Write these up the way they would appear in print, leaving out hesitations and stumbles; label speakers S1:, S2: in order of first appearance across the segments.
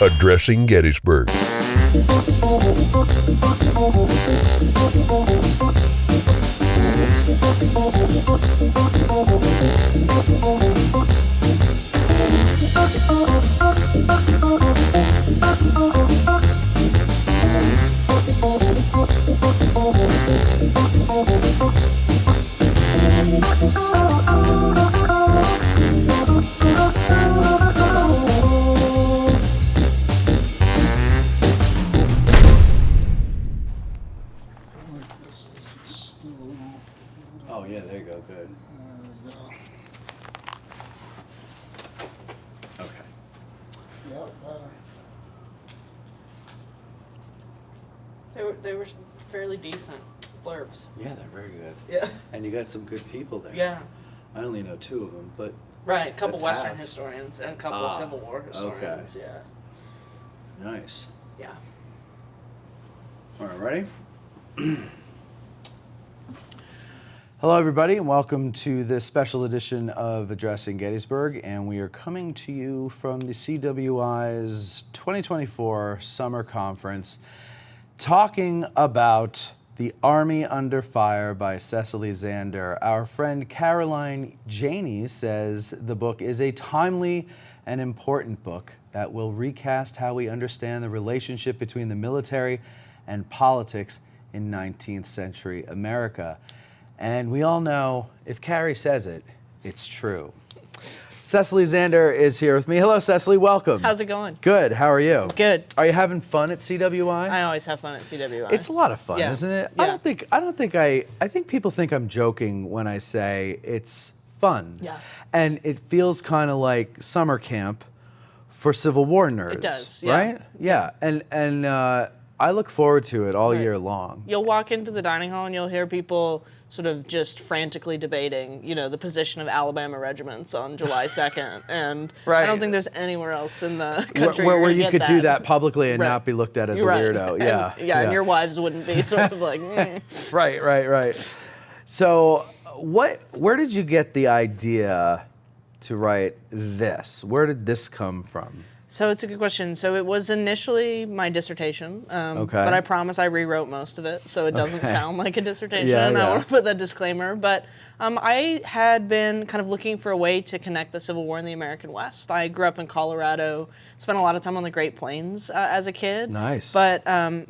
S1: Addressing Gettysburg.
S2: Oh yeah, there you go, good. Okay.
S3: They were fairly decent blurbs.
S2: Yeah, they're very good.
S3: Yeah.
S2: And you got some good people there.
S3: Yeah.
S2: I only know two of them, but
S3: Right, a couple
S2: that's
S3: Western
S2: half.
S3: historians and a couple of Civil War historians.
S2: Okay.
S3: Yeah.
S2: Nice.
S3: Yeah.
S2: All right, ready? Hello, everybody, and welcome to this special edition of Addressing Gettysburg, and we are coming to you from the CWI's 2024 Summer Conference, talking about The Army Under Fire by Cecily Zander. Our friend Caroline Janey says the book is a timely and important book that will recast how we understand the relationship between the military and politics in 19th century America. And we all know, if Carrie says it, it's true. Cecily Zander is here with me. Hello, Cecily. Welcome.
S3: How's it going?
S2: Good. How are you?
S3: Good.
S2: Are you having fun at CWI?
S3: I always have fun at CWI.
S2: It's a lot of fun,
S3: Yeah.
S2: isn't it?
S3: Yeah.
S2: I think people think I'm joking when I say it's fun.
S3: Yeah.
S2: And it feels kind of like summer camp for Civil War nerds.
S3: It does, yeah.
S2: Right? Yeah. And I look forward to it all
S3: Right.
S2: year long.
S3: You'll walk into the dining hall and you'll hear people sort of just frantically debating, the position of Alabama regiments on July 2nd. And
S2: Right.
S3: I don't think there's anywhere else in the country
S2: Where
S3: you're
S2: you
S3: gonna
S2: could
S3: get
S2: do that publicly and
S3: Right.
S2: not be looked at as
S3: You're
S2: a
S3: right.
S2: weirdo.
S3: And,
S2: Yeah.
S3: and your wives wouldn't be sort of like,
S2: Right. So, where did you get the idea to write this? Where did this come from?
S3: So it's a good question. So it was initially my dissertation,
S2: Okay.
S3: but I promise I rewrote most of it, so it doesn't
S2: Okay.
S3: sound like a dissertation.
S2: Yeah.
S3: I want to put that disclaimer. But I had been kind of looking for a way to connect the Civil War in the American West. I grew up in Colorado, spent a lot of time on the Great Plains as a kid.
S2: Nice.
S3: But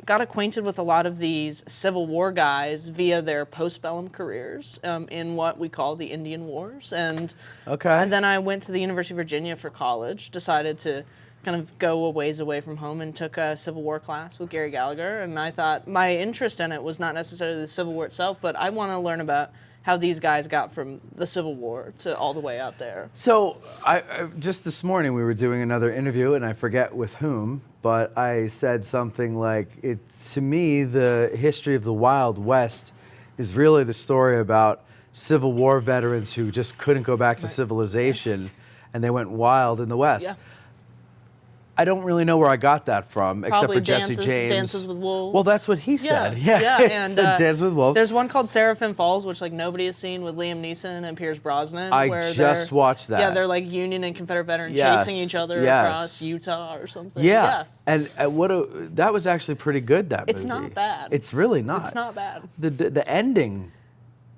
S3: got acquainted with a lot of these Civil War guys via their postbellum careers in what we call the Indian Wars. And then I went to the University of Virginia for college, decided to kind of go a ways away from home and took a Civil War class with Gary Gallagher. And I thought my interest in it was not necessarily the Civil War itself, but I want to learn about how these guys got from the Civil War to all the way out there.
S2: So I just this morning we were doing another interview, and I forget with whom, but I said something like, to me, the history of the Wild West is really the story about Civil War veterans who just couldn't go back to civilization, and they went wild in the West.
S3: Yeah.
S2: I don't really know where I got that from, except
S3: Probably
S2: for Jesse James.
S3: Dances with Wolves.
S2: Well, that's what he said.
S3: Yeah.
S2: He
S3: And
S2: said Dances with Wolves.
S3: There's one called Seraphim Falls, which nobody has seen, with Liam Neeson and Pierce Brosnan.
S2: I
S3: where
S2: just watched that.
S3: Yeah, they're like Union and Confederate veterans
S2: Yes,
S3: chasing each other
S2: yes.
S3: across Utah or something.
S2: Yeah. And that was actually pretty good, that movie.
S3: It's not bad.
S2: It's really not.
S3: It's not bad.
S2: The ending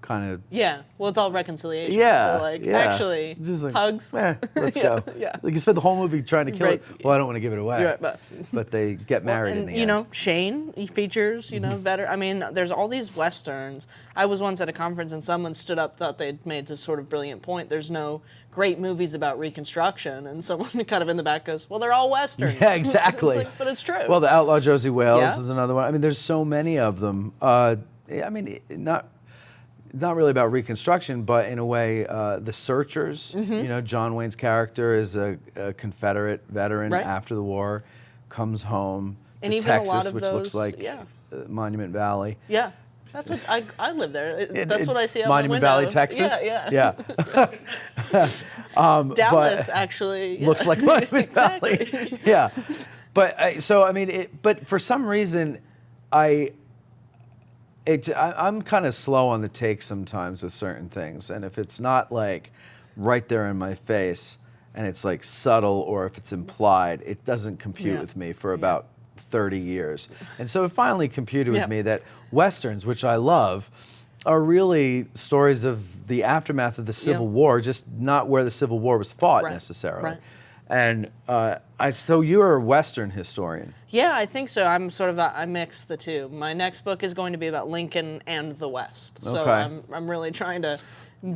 S2: kind of...
S3: Yeah, well, it's all reconciliation.
S2: Yeah,
S3: They're
S2: yeah.
S3: just
S2: like,
S3: hugs.
S2: Let's
S3: Yeah,
S2: go.
S3: yeah.
S2: Like you spent the whole movie trying to kill
S3: Right.
S2: it. Well, I don't want to give it away.
S3: You're right,
S2: but they get married in
S3: and,
S2: the end.
S3: Shane, he features, veteran. I mean, there's all these Westerns. I was once at a conference and someone stood up, thought they'd made this sort of brilliant point. There's no great movies about Reconstruction. And someone kind of in the back goes, well, they're all Westerns.
S2: Yeah, exactly.
S3: It's like, but it's true.
S2: Well, The Outlaw Josie Wales
S3: Yeah.
S2: is another one. I mean, there's so many of them. Not really about Reconstruction, but in a way, The Searchers. John Wayne's character is a Confederate veteran
S3: Right.
S2: after the war, comes home
S3: And
S2: to
S3: even a
S2: Texas,
S3: lot of
S2: which
S3: those-
S2: looks like
S3: yeah.
S2: Monument Valley.
S3: Yeah. That's what I live there. That's what I see out
S2: Monument
S3: the window.
S2: Valley, Texas?
S3: Yeah. Dallas, actually. Yeah.
S2: Looks like Monument
S3: Exactly.
S2: Valley. Yeah. But but for some reason, I'm kind of slow on the take sometimes with certain things, and if it's not like right there in my face, and it's like subtle, or if it's implied, it doesn't compute with me for about 30 years. And so it finally computed with me that Westerns, which I love, are really stories of the aftermath of the Civil War, just not where the Civil War was fought necessarily.
S3: Right.
S2: And so you're a Western historian.
S3: Yeah, I think so. I'm sort of I mix the two. My next book is going to be about Lincoln and the West. So I'm really trying to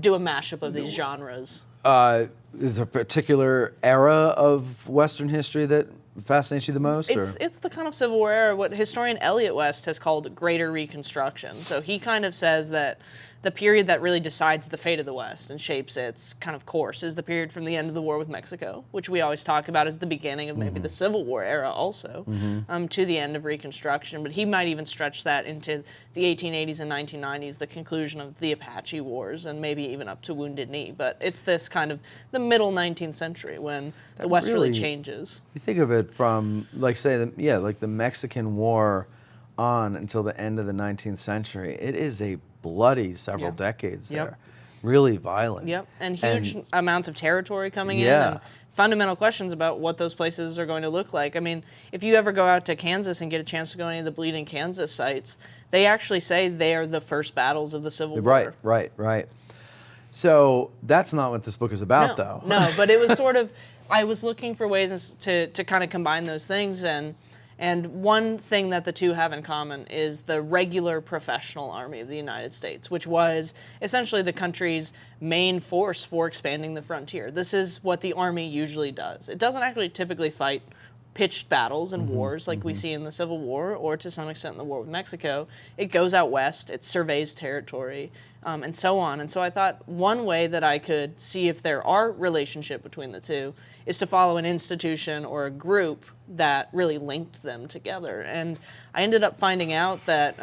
S3: do a mashup of these genres.
S2: Is there a particular era of Western history that fascinates you the most?
S3: It's the kind of Civil War era, what historian Elliot West has called Greater Reconstruction. So he kind of says that the period that really decides the fate of the West and shapes its kind of course is the period from the end of the war with Mexico, which we always talk about as the beginning of maybe the Civil War era also, to the end of Reconstruction. But he might even stretch that into the 1880s and 1990s, the conclusion of the Apache Wars, and maybe even up to Wounded Knee. But it's this kind of the middle 19th century when the West really changes.
S2: You think of it from, like, say, like the Mexican War on until the end of the 19th century. It is a bloody several decades there. Really violent.
S3: Yep, and huge amounts of territory coming in, and fundamental questions about what those places are going to look like. I mean, if you ever go out to Kansas and get a chance to go to any of the Bleeding Kansas sites, they actually say they are the first battles of the Civil War.
S2: Right. So that's not what this book is about, though.
S3: No, but it was sort of, I was looking for ways to kind of combine those things, and one thing that the two have in common is the regular professional army of the United States, which was essentially the country's main force for expanding the frontier. This is what the army usually does. It doesn't actually typically fight pitched battles and wars like we see in the Civil War, or to some extent in the war with Mexico. It goes out west, it surveys territory, and so on. And so I thought one way that I could see if there are relationship between the two is to follow an institution or a group that really linked them together. And I ended up finding out that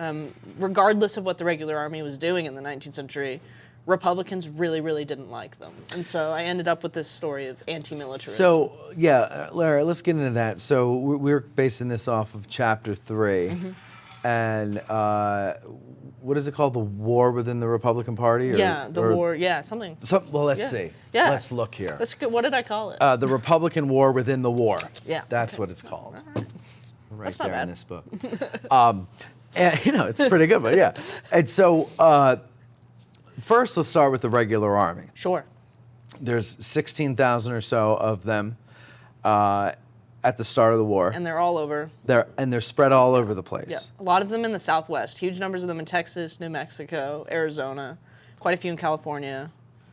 S3: regardless of what the regular army was doing in the 19th century, Republicans really, really didn't like them. And so I ended up with this story of antimilitarism.
S2: So, Lara, let's get into that. So we're basing this off of Chapter 3. And what is it called? The War Within the Republican Party?
S3: Something.
S2: Well, let's see.
S3: Yeah.
S2: Let's look here.
S3: That's good. What did I call it?
S2: The Republican War Within the War.
S3: Yeah.
S2: That's what it's called.
S3: All right.
S2: Right
S3: That's
S2: there
S3: not bad.
S2: in this book. And, it's pretty good, but yeah. And so first, let's start with the regular army.
S3: Sure.
S2: There's 16,000 or so of them at the start of the war.
S3: And they're all over.
S2: They're spread all over the place.
S3: Yeah. A lot of them in the Southwest. Huge numbers of them in Texas, New Mexico, Arizona. Quite a few in California.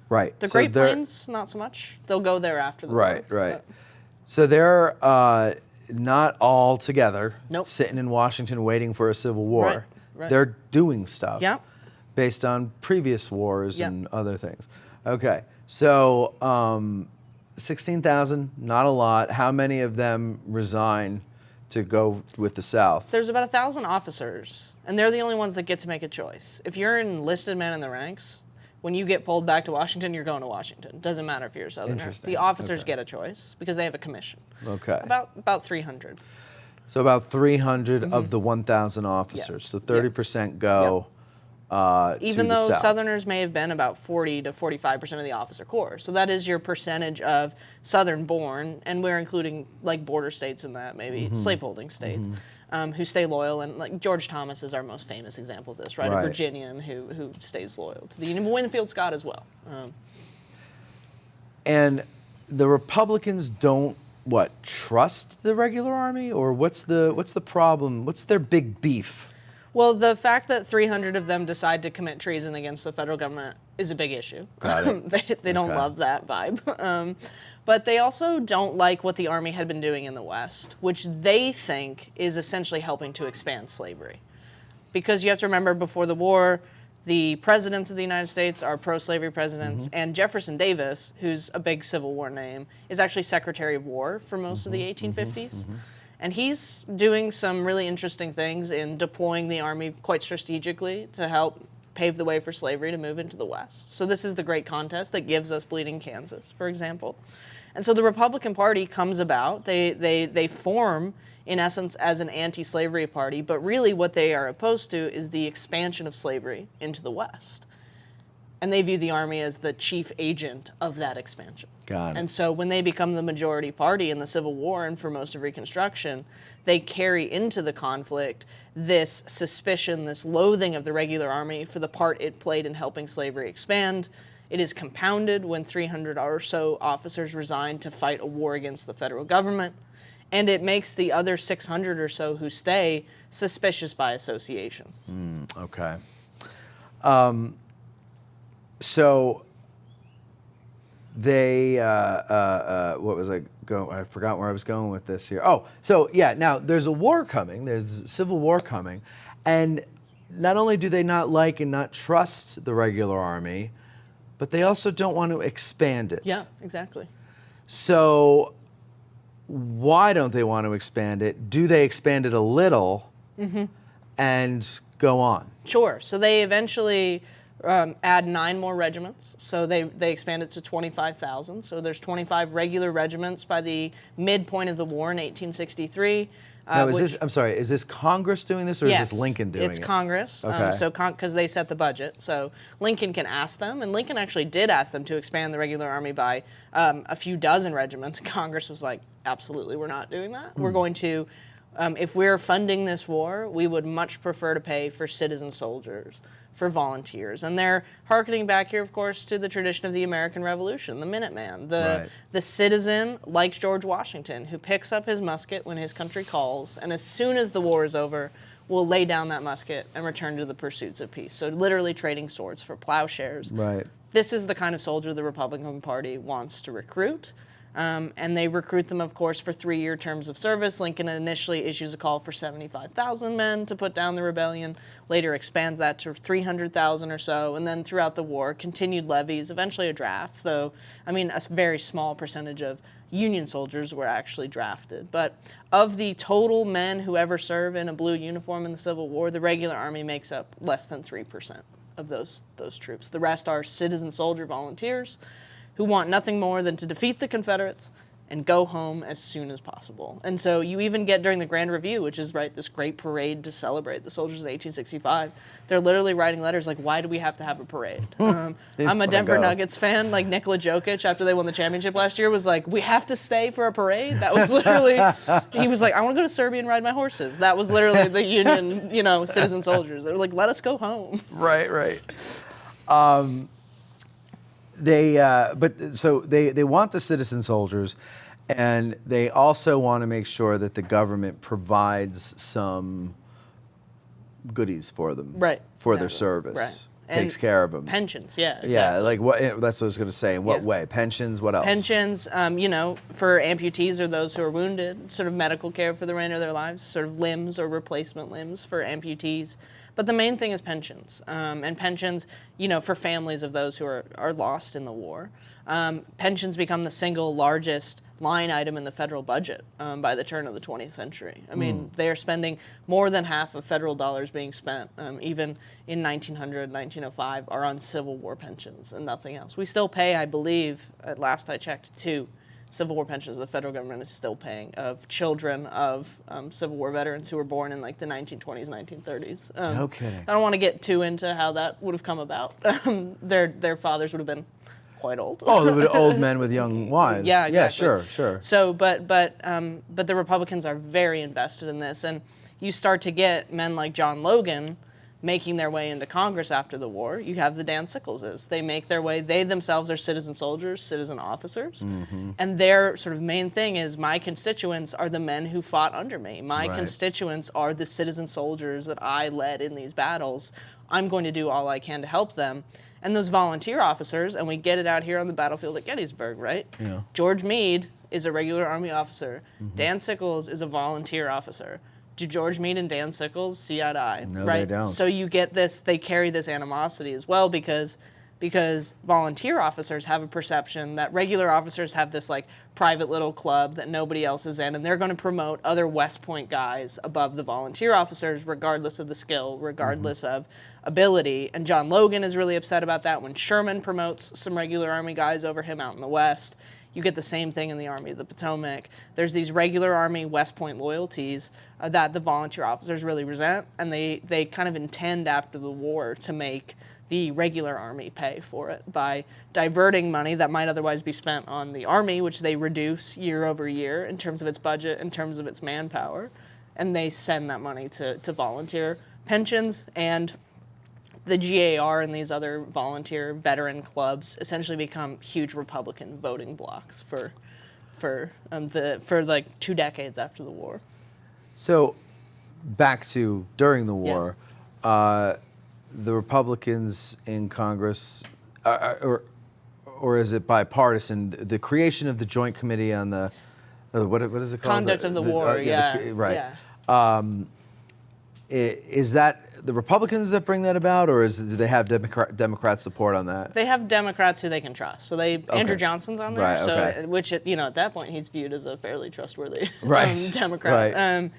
S2: Right.
S3: The Great Plains, not so much. They'll go there after the war.
S2: Right. So they're not all together, sitting in Washington waiting for a civil war.
S3: Right.
S2: They're doing stuff.
S3: Yeah.
S2: Based on previous wars and other things. Okay, so 16,000, not a lot. How many of them resign to go with the South?
S3: There's about 1,000 officers, and they're the only ones that get to make a choice. If you're an enlisted man in the ranks, when you get pulled back to Washington, you're going to Washington. Doesn't matter if you're a Southerner.
S2: Interesting.
S3: The officers get a choice because they have a commission.
S2: Okay.
S3: About 300.
S2: So about 300 of the 1,000 officers. So 30% go.
S3: Even
S2: to the
S3: though
S2: South.
S3: Southerners may have been about 40 to 45% of the officer corps. So that is your percentage of Southern born, and we're including like border states in that, maybe slaveholding states, who stay loyal. And like George Thomas is our most famous example of this, right? A Virginian who stays loyal to the Union. Winfield Scott as well.
S2: And the Republicans don't trust the regular army, or what's the problem? What's their big beef?
S3: Well, the fact that 300 of them decide to commit treason against the federal government is a big issue.
S2: Got it.
S3: They don't love that vibe. But they also don't like what the Army had been doing in the West, which they think is essentially helping to expand slavery. Because you have to remember, before the war, the presidents of the United States are pro-slavery presidents, and Jefferson Davis, who's a big Civil War name, is actually Secretary of War for most of the 1850s. And he's doing some really interesting things in deploying the Army quite strategically to help pave the way for slavery to move into the West. So this is the great contest that gives us Bleeding Kansas, for example. And so the Republican Party comes about. They form, in essence, as an anti-slavery party, but really what they are opposed to is the expansion of slavery into the West. and they view the Army as the chief agent of that expansion.
S2: Got it.
S3: And so when they become the majority party in the Civil War and for most of Reconstruction, they carry into the conflict this suspicion, this loathing of the regular Army for the part it played in helping slavery expand. It is compounded when 300 or so officers resign to fight a war against the federal government, and it makes the other 600 or so who stay suspicious by association.
S2: Okay. So they, what was I going? I forgot where I was going with this here. Oh, so yeah. Now there's a war coming. There's civil war coming, and not only do they not like and not trust the regular Army, but they also don't want to expand it.
S3: Yeah, exactly.
S2: So why don't they want to expand it? Do they expand it a little and go on?
S3: Sure. So they eventually add 9 more regiments. So they expand it to 25,000. So there's 25 regular regiments by the midpoint of the war in 1863.
S2: Now, is this Congress doing this, or is this Lincoln doing it?
S3: It's Congress.
S2: Okay.
S3: Because they set the budget. So Lincoln can ask them, and Lincoln actually did ask them to expand the regular Army by a few dozen regiments. Congress was like, absolutely, we're not doing that. We're going to, if we're funding this war, we would much prefer to pay for citizen soldiers, for volunteers. And they're hearkening back here, of course, to the tradition of the American Revolution, the Minuteman, the citizen like George Washington, who picks up his musket when his country calls, and as soon as the war is over, will lay down that musket and return to the pursuits of peace. So literally trading swords for plowshares.
S2: Right.
S3: This is the kind of soldier the Republican Party wants to recruit. And they recruit them, of course, for 3-year terms of service. Lincoln initially issues a call for 75,000 men to put down the rebellion, later expands that to 300,000 or so, and then throughout the war, continued levies, eventually a draft, though, I mean, a very small percentage of Union soldiers were actually drafted. But of the total men who ever serve in a blue uniform in the Civil War, the regular Army makes up less than 3% of those troops. The rest are citizen soldier volunteers who want nothing more than to defeat the Confederates and go home as soon as possible. And so you even get during the Grand Review, which is this great parade to celebrate the soldiers of 1865, they're literally writing letters like, why do we have to have a parade? I'm a Denver Nuggets fan. Like Nikola Jokic, after they won the championship last year, was like, we have to stay for a parade? That was literally, he was like, I want to go to Serbia and ride my horses. That was literally the Union, citizen soldiers. They were like, let us go home.
S2: Right. They want the citizen soldiers, and they also want to make sure that the government provides some goodies for them, for their service, takes care of them.
S3: Pensions, yeah, exactly.
S2: Yeah, like that's what I was going to say. In what way? Pensions. What else?
S3: Pensions. For amputees or those who are wounded, sort of medical care for the remainder of their lives, sort of limbs or replacement limbs for amputees. But the main thing is pensions, and pensions, for families of those who are lost in the war. Pensions become the single largest line item in the federal budget by the turn of the 20th century. I mean, they are spending more than half of federal dollars being spent, even in 1900, 1905, are on Civil War pensions and nothing else. We still pay, I believe, at last I checked, 2 Civil War pensions the federal government is still paying of children of Civil War veterans who were born in like the 1920s, 1930s.
S2: No kidding.
S3: I don't want to get too into how that would have come about. Their fathers would have been quite old.
S2: Oh, they were old men with young wives.
S3: Yeah, exactly.
S2: Yeah, sure.
S3: So, but the Republicans are very invested in this, and you start to get men like John Logan making their way into Congress after the war. You have the Dan Sickleses. They make their way. They themselves are citizen soldiers, citizen officers, and their sort of main thing is my constituents are the men who fought under me. My constituents are the citizen soldiers that I led in these battles. I'm going to do all I can to help them. And those volunteer officers, and we get it out here on the battlefield at Gettysburg, right? Yeah. George Meade is a regular Army officer. Dan Sickles is a volunteer officer. Do George Meade and Dan Sickles see eye to eye?
S2: No,
S3: right?
S2: they don't.
S3: So you get this, they carry this animosity as well because volunteer officers have a perception that regular officers have this like private little club that nobody else is in, and they're going to promote other West Point guys above the volunteer officers regardless of the skill, regardless of ability. And John Logan is really upset about that when Sherman promotes some regular Army guys over him out in the West. You get the same thing in the Army of the Potomac. There's these regular Army West Point loyalties that the volunteer officers really resent, and they kind of intend after the war to make the regular Army pay for it by diverting money that might otherwise be spent on the Army, which they reduce year over year in terms of its budget, in terms of its manpower, and they send that money to volunteer pensions, and the GAR and these other volunteer veteran clubs essentially become huge Republican voting blocs for like 2 decades after the war.
S2: So, back to during the war, the Republicans in Congress, or is it bipartisan? The creation of the Joint Committee on the what is it called?
S3: Conduct of the war.
S2: Right.
S3: Yeah.
S2: Is that the Republicans that bring that about, or do they have Democrat support on that?
S3: They have Democrats who they can trust. So Andrew Johnson's on there,
S2: right,
S3: which at that point he's viewed as a fairly trustworthy
S2: Right.
S3: Democrat.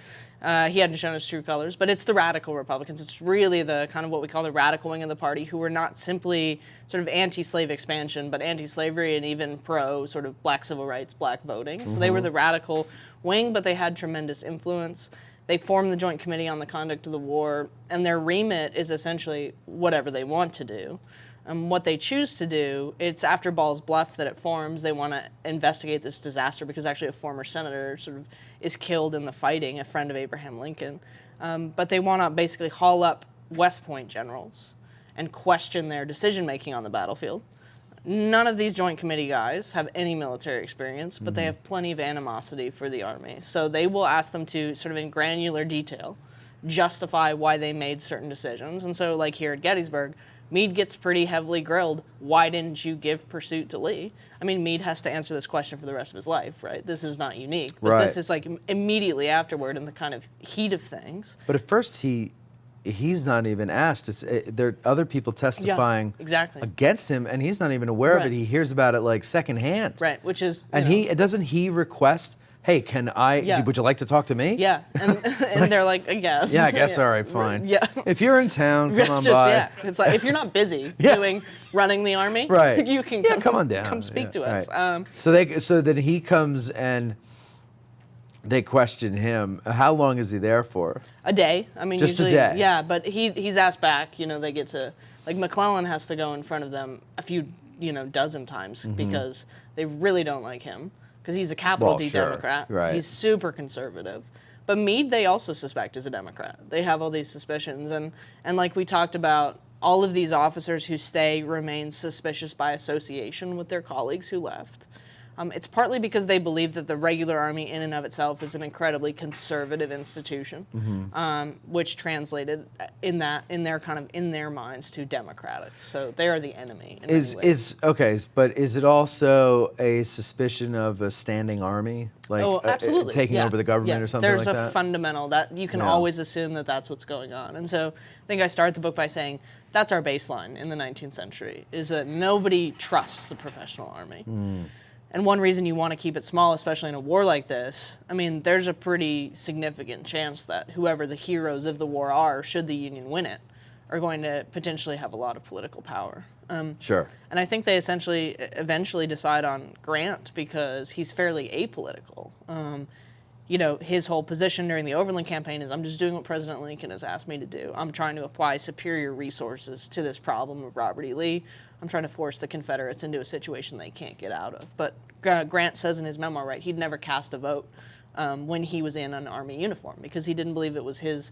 S3: He hadn't shown his true colors, but it's the radical Republicans. It's really the kind of what we call the radical wing of the party, who were not simply sort of anti-slave expansion, but anti-slavery and even pro sort of black civil rights, black voting. So they were the radical wing, but they had tremendous influence. They formed the Joint Committee on the Conduct of the War, and their remit is essentially whatever they want to do. What they choose to do, it's after Ball's Bluff that it forms. They want to investigate this disaster because actually a former senator sort of is killed in the fighting, a friend of Abraham Lincoln. But they want to basically haul up West Point generals and question their decision-making on the battlefield. None of these Joint Committee guys have any military experience, but they have plenty of animosity for the Army. So they will ask them to, sort of in granular detail, justify why they made certain decisions. And so, like here at Gettysburg, Meade gets pretty heavily grilled. Why didn't you give pursuit to Lee? I mean, Meade has to answer this question for the rest of his life, right? This is not unique. But this is like immediately afterward in the kind of heat of things.
S2: But at first he's not even asked. There are other people testifying against him, and he's not even aware of it. He hears about it like secondhand.
S3: Right, which is...
S2: And doesn't he request, hey, would you like to talk to me?
S3: Yeah, and they're like, I guess.
S2: Yeah, I guess, all right, fine.
S3: Yeah.
S2: If you're in town, come on by.
S3: Yeah, it's like, if you're not busy running the Army, you can
S2: come on down.
S3: Come speak to us.
S2: Right. So then he comes and they question him. How long is he there for?
S3: A day. I mean,
S2: just
S3: usually,
S2: a day.
S3: Yeah, but he's asked back. They get to, like, McClellan has to go in front of them a few, dozen times because they really don't like him because he's a capital D Democrat.
S2: Right.
S3: He's super conservative. But Meade, they also suspect is a Democrat. They have all these suspicions, and like we talked about, all of these officers who stay remain suspicious by association with their colleagues who left. It's partly because they believe that the regular Army in and of itself is an incredibly conservative institution, which translated in their minds to democratic. So they are the enemy. But is it also a suspicion of a standing army, like
S2: absolutely taking over the government or something
S3: like that?
S2: There's
S3: a fundamental that you can always assume that that's what's going on. And so I think I start the book by saying that's our baseline in the 19th century: is that nobody trusts the professional army. And one reason you want to keep it small, especially in a war like this, I mean, there's a pretty significant chance that whoever the heroes of the war are, should the Union win it, are going to potentially have a lot of political power.
S2: Sure.
S3: And I think they eventually decide on Grant because he's fairly apolitical. His whole position during the Overland campaign is, I'm just doing what President Lincoln has asked me to do. I'm trying to apply superior resources to this problem of Robert E. Lee. I'm trying to force the Confederates into a situation they can't get out of. But Grant says in his memoir, he'd never cast a vote when he was in an Army uniform because he didn't believe it was his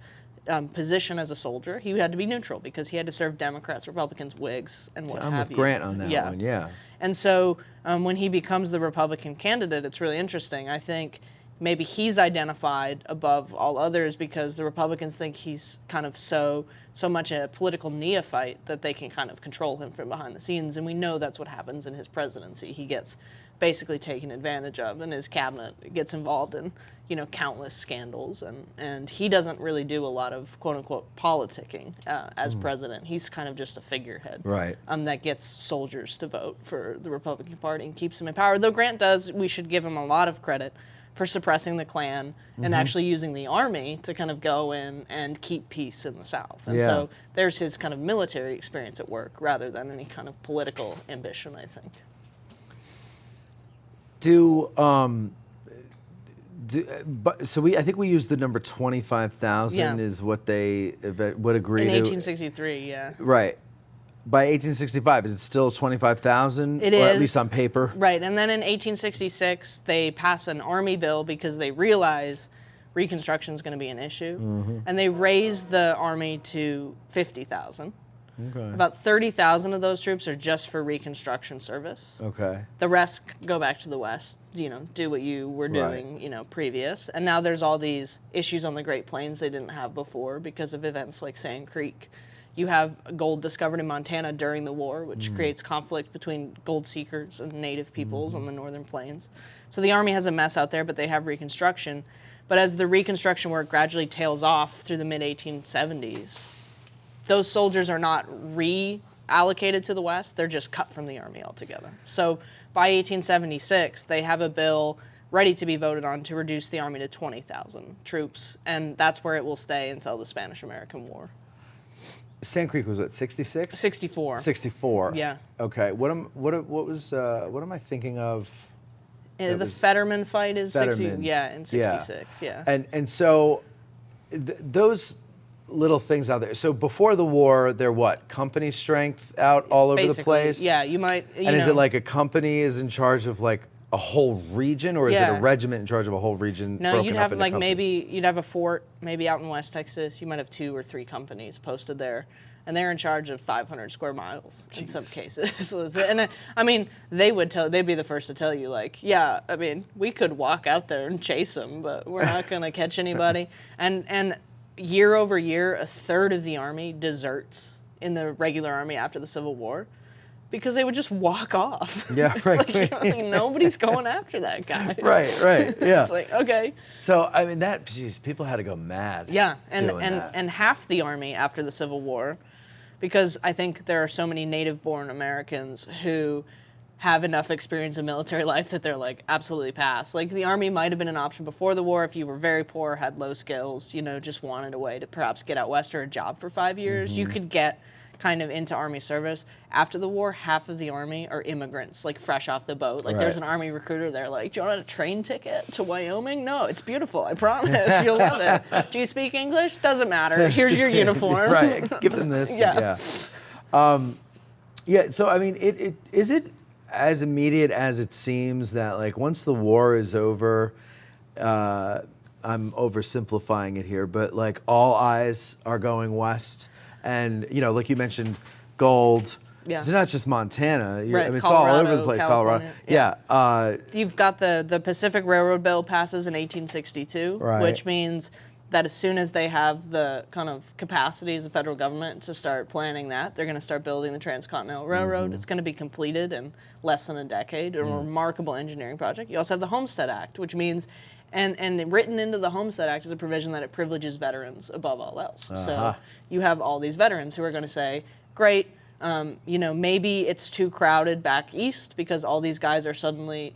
S3: position as a soldier. He had to be neutral because he had to serve Democrats, Republicans, Whigs, and what have you.
S2: I'm with Grant on that one, yeah.
S3: And so when he becomes the Republican candidate, it's really interesting. I think maybe he's identified above all others because the Republicans think he's kind of so much a political neophyte that they can kind of control him from behind the scenes. And we know that's what happens in his presidency. He gets basically taken advantage of, and his cabinet gets involved in, countless scandals. And he doesn't really do a lot of quote-unquote politicking as president. He's kind of just a figurehead that gets soldiers to vote for the Republican Party and keeps him in power. Though Grant does, we should give him a lot of credit for suppressing the Klan and actually using the Army to kind of go in and keep peace in the South. And so there's his kind of military experience at work rather than any kind of political ambition, I think.
S2: I think we used the number 25,000 is what they would agree
S3: in
S2: to.
S3: In 1863, yeah.
S2: Right. by 1865, is it still 25,000?
S3: It is.
S2: Or at least on paper?
S3: Right, and then in 1866, they pass an army bill because they realize Reconstruction is going to be an issue, and they raise the army to 50,000. Okay. About 30,000 of those troops are just for Reconstruction service.
S2: Okay.
S3: The rest go back to the West, do what you were doing, previous. And now there's all these issues on the Great Plains they didn't have before because of events like Sand Creek. You have gold discovered in Montana during the war, which creates conflict between gold seekers and native peoples on the northern plains. So the Army has a mess out there, but they have Reconstruction. But as the Reconstruction work gradually tails off through the mid-1870s, those soldiers are not reallocated to the West. They're just cut from the Army altogether. So by 1876, they have a bill ready to be voted on to reduce the Army to 20,000 troops, and that's where it will stay until the Spanish-American War.
S2: Sand Creek was what, 66?
S3: 64.
S2: 64.
S3: Yeah.
S2: Okay. What am I thinking of?
S3: The Fetterman fight is
S2: Fetterman.
S3: in 66. Yeah.
S2: And so those little things out there. So before the war, they're what? Company strength out all over the place?
S3: Yeah, you might.
S2: And is it like a company is in charge of like a whole region, or is it a regiment in charge of a whole region?
S3: No, you'd have like maybe you'd have a fort maybe out in West Texas. You might have 2 or 3 companies posted there, and they're in charge of 500 square miles in some cases. And I mean, they'd be the first to tell you, like, yeah, I mean, we could walk out there and chase them, but we're not going to catch anybody. And year over year, a third of the Army deserts in the regular Army after the Civil War because they would just walk off. Yeah, right. It's like nobody's going after that guy.
S2: Right, yeah.
S3: It's like, okay.
S2: So, I mean, people had to go mad.
S3: Yeah, and half the Army after the Civil War, because I think there are so many native-born Americans who have enough experience in military life that they're like, absolutely pass. Like, the Army might have been an option before the war if you were very poor, had low skills, just wanted a way to perhaps get out west or a job for 5 years. You could get kind of into Army service. After the war, half of the Army are immigrants, like fresh off the boat. Like there's an Army recruiter there like, do you want a train ticket to Wyoming? No, it's beautiful, I promise. You'll love it. Do you speak English? Doesn't matter. Here's your uniform.
S2: Right, give them this. Yeah. So I mean, is it as immediate as it seems that like once the war is over, I'm oversimplifying it here, but like all eyes are going west, and like you mentioned, gold. Yeah. It's not just Montana.
S3: Right.
S2: I mean, it's
S3: Colorado,
S2: all over the place.
S3: California.
S2: Colorado. Yeah.
S3: You've got the Pacific Railroad Bill passes in 1862, which means that as soon as they have the kind of capacity as the federal government to start planning that, they're going to start building the Transcontinental Railroad. It's going to be completed in less than a decade, a remarkable engineering project. You also have the Homestead Act, which means, and written into the Homestead Act is a provision that it privileges veterans above all else. So you have all these veterans who are going to say, great, maybe it's too crowded back east because all these guys are suddenly,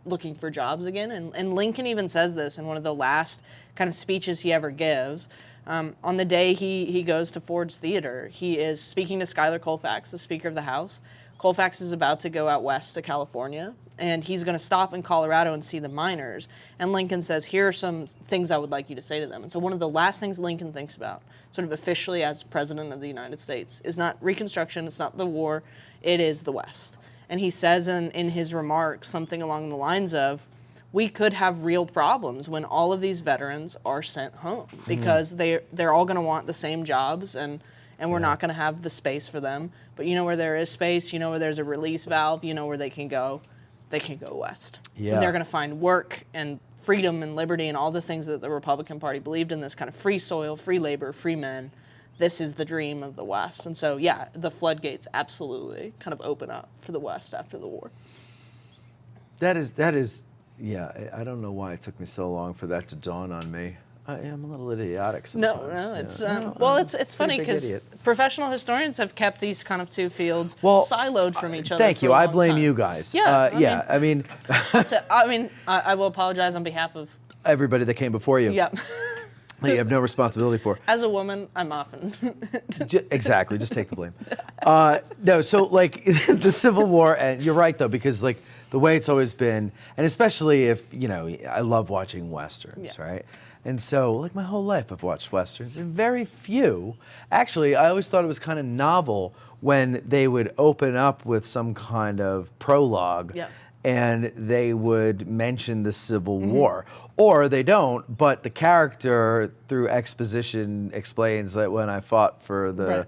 S3: looking for jobs again. And Lincoln even says this in one of the last kind of speeches he ever gives. On the day he goes to Ford's Theater, he is speaking to Schuyler Colfax, the Speaker of the House. Colfax is about to go out west to California, and he's going to stop in Colorado and see the miners. And Lincoln says, here are some things I would like you to say to them. And so one of the last things Lincoln thinks about, sort of officially as President of the United States, is not Reconstruction, it's not the war, it is the West. And he says in his remarks something along the lines of, we could have real problems when all of these veterans are sent home because they're all going to want the same jobs and we're not going to have the space for them. But where there is space, where there's a release valve, where they can go west. Yeah. And they're going to find work and freedom and liberty and all the things that the Republican Party believed in, this kind of free soil, free labor, free men. This is the dream of the West. And so, yeah, the floodgates absolutely kind of open up for the West after the war.
S2: That is, yeah, I don't know why it took me so long for that to dawn on me. I am a little idiotic sometimes.
S3: No, it's funny because professional historians have kept these kind of two fields siloed from each other.
S2: Thank you. I blame you guys.
S3: Yeah,
S2: I mean,
S3: I will apologize on behalf of
S2: everybody that came before you.
S3: Yeah.
S2: That you have no responsibility for.
S3: As a woman, I'm often.
S2: Exactly. Just take the blame. No, so like the Civil War, and you're right though, because like the way it's always been, and especially if I love watching westerns, right? And so, like my whole life, I've watched Westerns, and very few. Actually, I always thought it was kind of novel when they would open up with some kind of prologue, and they would mention the Civil War. Or they don't, but the character, through exposition, explains that when I fought for the...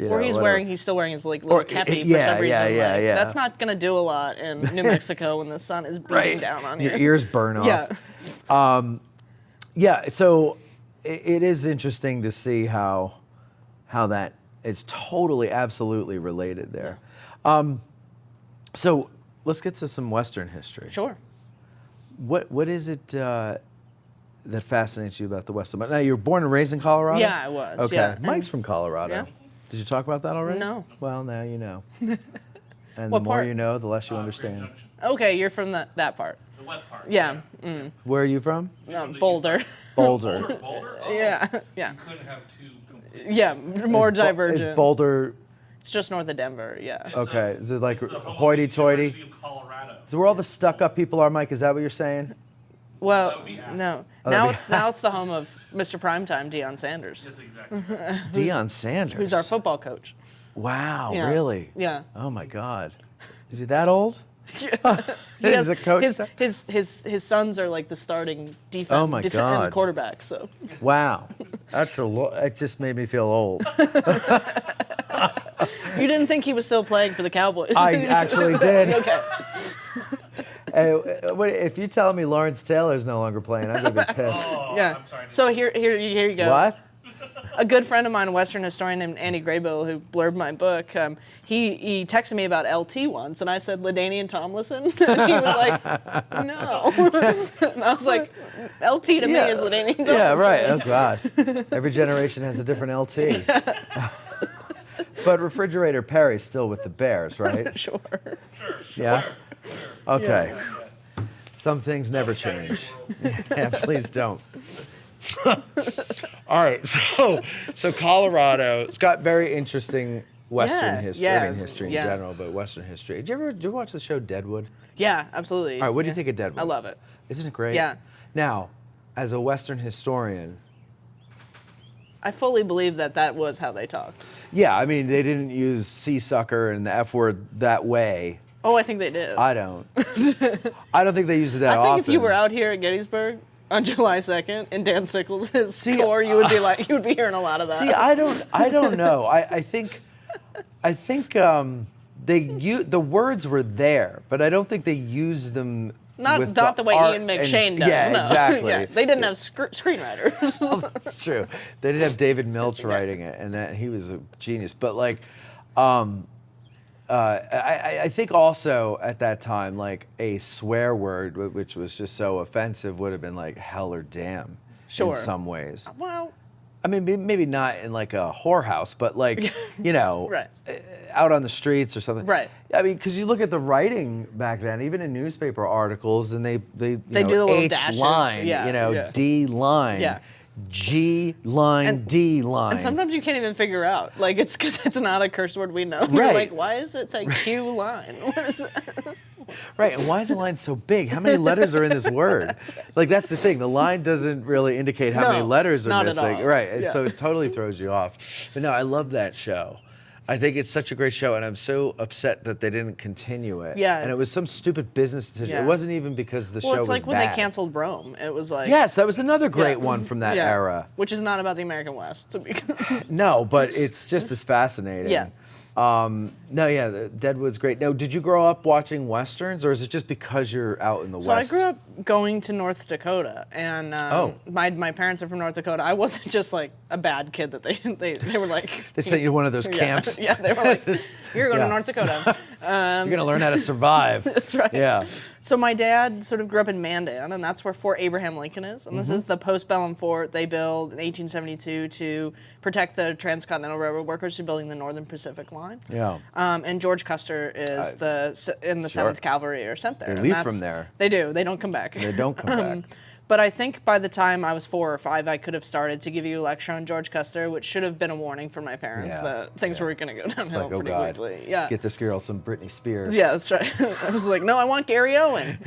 S3: Or he's still wearing his like little kepi for some reason. That's not going to do a lot in New Mexico when the sun is beating down on you.
S2: Your ears burn off. So it is interesting to see how that it's totally, absolutely related there. So let's get to some Western history.
S3: Sure.
S2: What is it that fascinates you about the Western? Now, you were born and raised in Colorado?
S3: Yeah, I was.
S2: Okay.
S3: Yeah.
S2: Mike's from Colorado.
S3: Yeah.
S2: Did you talk about that already?
S3: No.
S2: Well, now you know. And
S3: What
S2: the more
S3: part?
S2: you know, the less you understand.
S3: Okay, you're from that part.
S1: The west part.
S3: Yeah.
S2: Where are you from?
S3: Boulder.
S2: Boulder.
S1: Boulder? Oh,
S3: Yeah.
S1: You couldn't have two complete.
S3: Yeah, more divergent.
S2: Is Boulder...
S3: It's just north of Denver,
S2: Okay. Is it like
S1: it's the home of the
S2: hoity-toity?
S1: University of Colorado.
S2: Is it where all the stuck-up people are, Mike? Is that what you're saying?
S3: Well,
S1: That would be awesome.
S3: no.
S2: that'd
S3: Now it's the home of Mr. Primetime, Deion Sanders,
S1: That's exactly.
S2: Deion Sanders.
S3: who's our football coach.
S2: Wow,
S3: Yeah.
S2: really?
S3: Yeah.
S2: Oh, my God. Is he that old?
S3: He
S2: He's
S3: has-
S2: a coach?
S3: His sons are like the starting
S2: Oh, my God.
S3: and quarterback. So
S2: Wow. That's it just made me feel old.
S3: you didn't think he was still playing for the Cowboys?
S2: I actually did.
S3: Okay.
S2: If you tell me Lawrence Taylor's no longer playing, I'm going to be pissed.
S1: Oh,
S3: Yeah.
S1: I'm sorry.
S3: So here you go.
S2: What?
S3: A good friend of mine, a Western historian named Andy Graybill, who blurbed my book, he texted me about LT once, and I said LaDainian Tomlinson, and he was like, no. And I was like, LT to me is LaDainian Tomlinson.
S2: Yeah, right. Oh, God. Every generation has a different LT. But Refrigerator Perry's still with the Bears, right?
S3: Sure.
S1: Sure.
S2: Yeah?
S1: Sure.
S2: Okay.
S1: Yeah.
S2: Some things never
S1: County
S2: change.
S1: rules.
S2: Yeah, please don't. All right, so Colorado, it's got very interesting Western history. I mean, history in general, but Western history. Did you ever watch the show Deadwood?
S3: Yeah, absolutely.
S2: All right, what do you think of Deadwood?
S3: I love it.
S2: Isn't it great?
S3: Yeah.
S2: Now, as a Western historian,
S3: I fully believe that was how they talked.
S2: yeah, I mean, they didn't use sea-sucker and the F word that way.
S3: Oh, I think they did.
S2: I don't. I don't think they use it that
S3: I
S2: often.
S3: think if you were out here at Gettysburg on July 2nd and Dan Sickles' score, you would be hearing a lot of that.
S2: See, I don't know. I think the words were there, but I don't think they used them.
S3: Not the way
S2: art
S3: Ian McShane does.
S2: Yeah,
S3: no.
S2: exactly.
S3: Yeah, they didn't have screenwriters.
S2: That's true. They didn't have David Milch writing it, and that he was a genius. But like, I think also at that time, like a swear word, which was just so offensive, would have been like hell or damn.
S3: Sure.
S2: In some ways.
S3: Well,
S2: I mean, maybe not in like a whorehouse, but like, you know,
S3: Right.
S2: out on the streets or something.
S3: Right.
S2: I mean, because you look at the writing back then, even in newspaper articles, and they
S3: They do the little
S2: H
S3: dashes.
S2: line,
S3: Yeah.
S2: D line,
S3: Yeah.
S2: G line, D line.
S3: and sometimes you can't even figure out. Like, it's because it's not a curse word we know.
S2: Right.
S3: You're like, why is it say Q line? What is that?
S2: Right, and why is the line so big? How many letters are in this word? Like, that's the thing. The line doesn't really indicate how many
S3: No,
S2: letters are
S3: not at
S2: missing.
S3: all.
S2: Right, and
S3: Yeah.
S2: so it totally throws you off. But no, I love that show. I think it's such a great show, and I'm so upset that they didn't continue it.
S3: Yeah.
S2: And it was some stupid business decision.
S3: Yeah.
S2: It wasn't even because the show
S3: Well, it's
S2: was
S3: like when
S2: bad.
S3: they canceled Rome. It was like...
S2: Yes, that was another great
S3: Yeah.
S2: one from that
S3: Yeah.
S2: era.
S3: Which is not about the American West. To be
S2: No, but it's just as fascinating.
S3: Yeah.
S2: Deadwood's great. Now, did you grow up watching Westerns, or is it just because you're out in the
S3: So
S2: West?
S3: I grew up going to North Dakota, and my parents are from North Dakota. I wasn't just like a bad kid that they were like...
S2: They sent you to one of those camps?
S3: Yeah, they were like, you're going
S2: Yeah.
S3: to North Dakota.
S2: You're going to learn how to survive.
S3: That's right.
S2: Yeah.
S3: So my dad sort of grew up in Mandan, and that's where Fort Abraham Lincoln is. And this is the postbellum fort they built in 1872 to protect the Transcontinental Railroad workers who are building the Northern Pacific Line.
S2: Yeah.
S3: And George Custer is in the
S2: Sure.
S3: 7th Cavalry are sent there.
S2: They
S3: and
S2: leave
S3: that's-
S2: from there.
S3: They do. They don't come back.
S2: They don't come back.
S3: But I think by the time I was 4 or 5, I could have started to give you a lecture on George Custer, which should have been a warning for my parents
S2: Yeah,
S3: that things were going to go
S2: It's
S3: downhill
S2: like, oh
S3: pretty
S2: God,
S3: quickly. Yeah.
S2: get this girl some Britney Spears.
S3: Yeah, that's right. I was like, no, I want Gary Owen.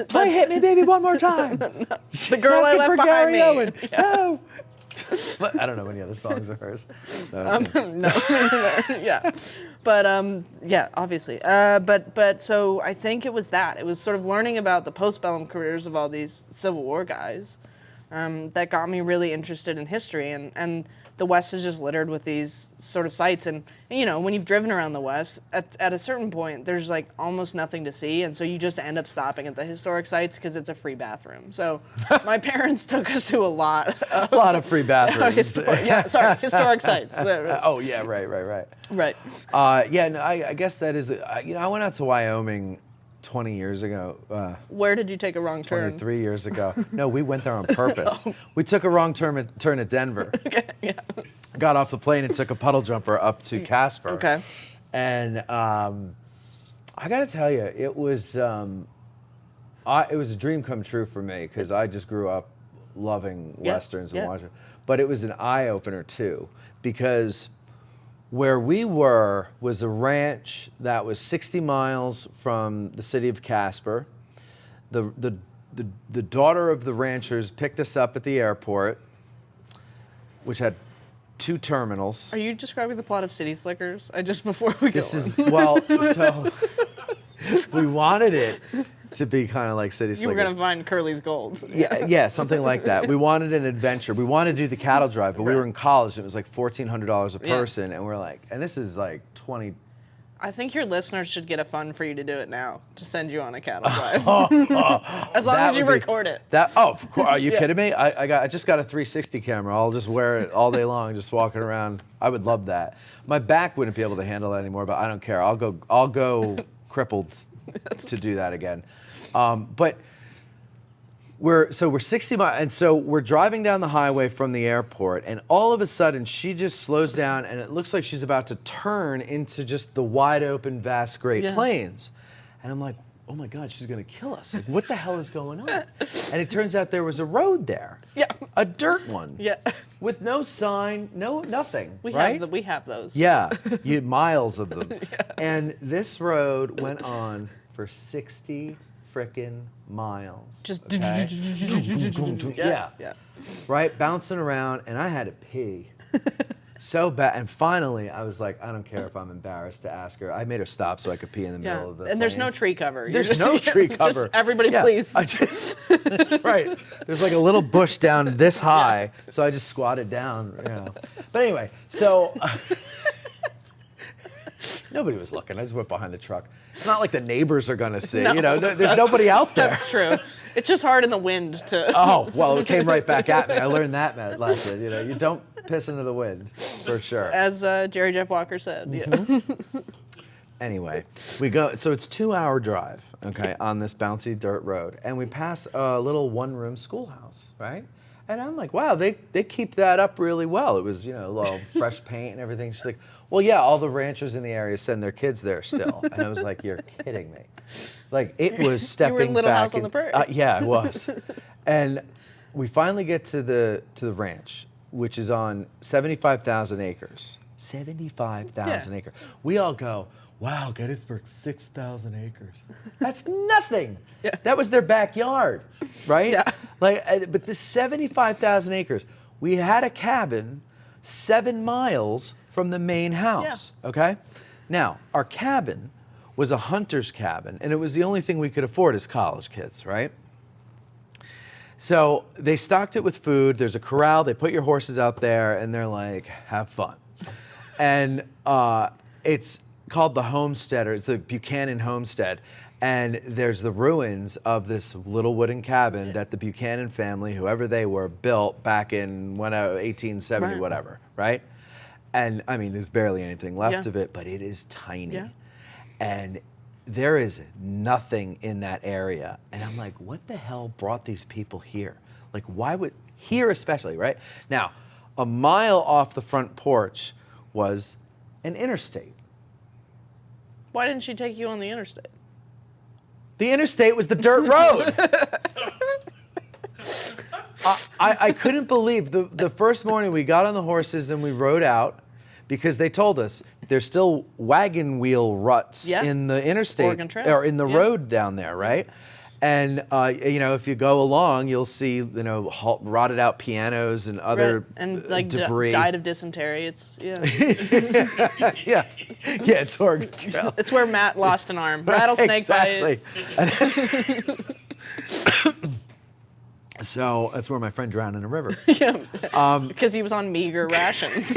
S2: Play Hit Me Baby one more time.
S3: The girl I left behind me.
S2: Owen. No. But I don't know any other songs of hers.
S3: No, yeah, but yeah, obviously. But so I think it was that. It was sort of learning about the postbellum careers of all these Civil War guys that got me really interested in history, and the West is just littered with these sort of sites, and you know, when you've driven around the West, at a certain point, there's like almost nothing to see, and so you just end up stopping at the historic sites because it's a free bathroom. So my parents took us to a lot
S2: of free bathrooms.
S3: Historic sites.
S2: Oh yeah, right.
S3: Right.
S2: Yeah, no, I guess that is. I went out to Wyoming 20 years ago.
S3: Where did you take a wrong turn?
S2: 23 years ago. No, we went there on purpose. We took a wrong turn at Denver.
S3: Okay, yeah.
S2: Got off the plane and took a puddle jumper up to Casper.
S3: Okay.
S2: And I got to tell you, it was a dream come true for me because I just grew up loving Westerns and watching. But it was an eye-opener, too, because where we were was a ranch that was 60 miles from the city of Casper. The daughter of the ranchers picked us up at the airport, which had 2 terminals.
S3: Are you describing the plot of City Slickers? Before we go
S2: so we wanted it to be kind of like City Slickers.
S3: You were going to find Curly's Gold.
S2: Yeah, something like that. We wanted an adventure. We wanted to do the cattle drive, but we were in college. And it was like $1,400 a person, and we're like, and this is like 20.
S3: I think your listeners should get a fund for you to do it now, to send you on a cattle drive. As long as you record it.
S2: Of course. Are you kidding me? I just got a 360 camera. I'll just wear it all day long, just walking around. I would love that. My back wouldn't be able to handle that anymore, but I don't care. I'll go crippled to do that again. But we're 60 miles, and so we're driving down the highway from the airport, and all of a sudden she just slows down, and it looks like she's about to turn into just the wide open, vast Great Plains. And I'm like, oh my God, she's going to kill us. Like, what the hell is going on? And it turns out there was a road there.
S3: Yeah.
S2: A dirt one.
S3: Yeah.
S2: With no sign, nothing.
S3: We have those.
S2: Yeah. Miles of them. And this road went on for 60 frickin' miles.
S3: Just
S2: yeah. Right, bouncing around, and I had to pee so bad. And finally, I was like, I don't care if I'm embarrassed to ask her. I made her stop so I could pee in the middle of the.
S3: And there's no tree cover.
S2: There's no tree cover.
S3: Just everybody, please.
S2: Right. There's like a little bush down this high, so I just squatted down. But anyway, so nobody was looking. I just went behind the truck. It's not like the neighbors are going to see.
S3: No,
S2: there's nobody out there.
S3: That's true. It's just hard in the wind to.
S2: Oh, well, it came right back at me. I learned that lesson. You don't piss into the wind, for sure.
S3: As Jerry Jeff Walker said.
S2: Mm-hmm. Anyway, we go. So it's a 2-hour drive, on this bouncy dirt road, and we pass a little one-room schoolhouse, right? And I'm like, wow, they keep that up really well. It was, a little fresh paint and everything. She's like, well, yeah, all the ranchers in the area send their kids there still. And I was like, you're kidding me. Like, it was stepping back.
S3: You were in Little House on the Prairie.
S2: Yeah, it was. And we finally get to the ranch, which is on 75,000 acres. 75,000 acres. We all go, wow, Gettysburg, 6,000 acres. That's nothing.
S3: Yeah.
S2: That was their backyard, right?
S3: Yeah.
S2: But the 75,000 acres, we had a cabin 7 miles from the main house, okay? Now, our cabin was a hunter's cabin, and it was the only thing we could afford as college kids, right? So they stocked it with food. There's a corral. They put your horses out there, and they're like, have fun. And it's called the Homestead, or it's the Buchanan Homestead. And there's the ruins of this little wooden cabin that the Buchanan family, whoever they were, built back in 1870, whatever, right? And I mean, there's barely anything left of it, but it is tiny. Yeah. And there is nothing in that area. And I'm like, what the hell brought these people here? Like, why would, here especially, right? Now, a mile off the front porch was an interstate.
S3: Why didn't she take you on the interstate?
S2: The interstate was the dirt road. I couldn't believe the first morning we got on the horses and we rode out because they told us there's still wagon wheel ruts in the interstate or in the road down there, right? And if you go along, you'll see rotted out pianos and other
S3: and like
S2: debris.
S3: Died of dysentery. It's
S2: yeah, it's Oregon Trail.
S3: It's where Matt lost an arm. Rattlesnake bite.
S2: So that's where my friend drowned in a river.
S3: Yeah, because he was on meager rations.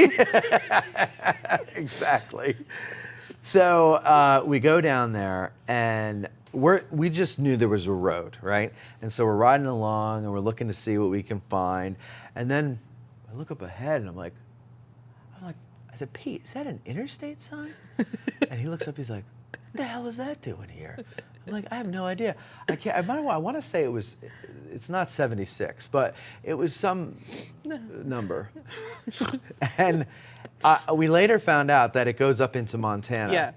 S2: Exactly. So we go down there, and we just knew there was a road, right? And so we're riding along, and we're looking to see what we can find. And then I look up ahead, and I'm like, I said, Pete, is that an interstate sign? And he looks up, he's like, what the hell is that doing here? I'm like, I have no idea. I want to say it's not 76, but it was some number. And we later found out that it goes up into Montana.
S3: Yeah.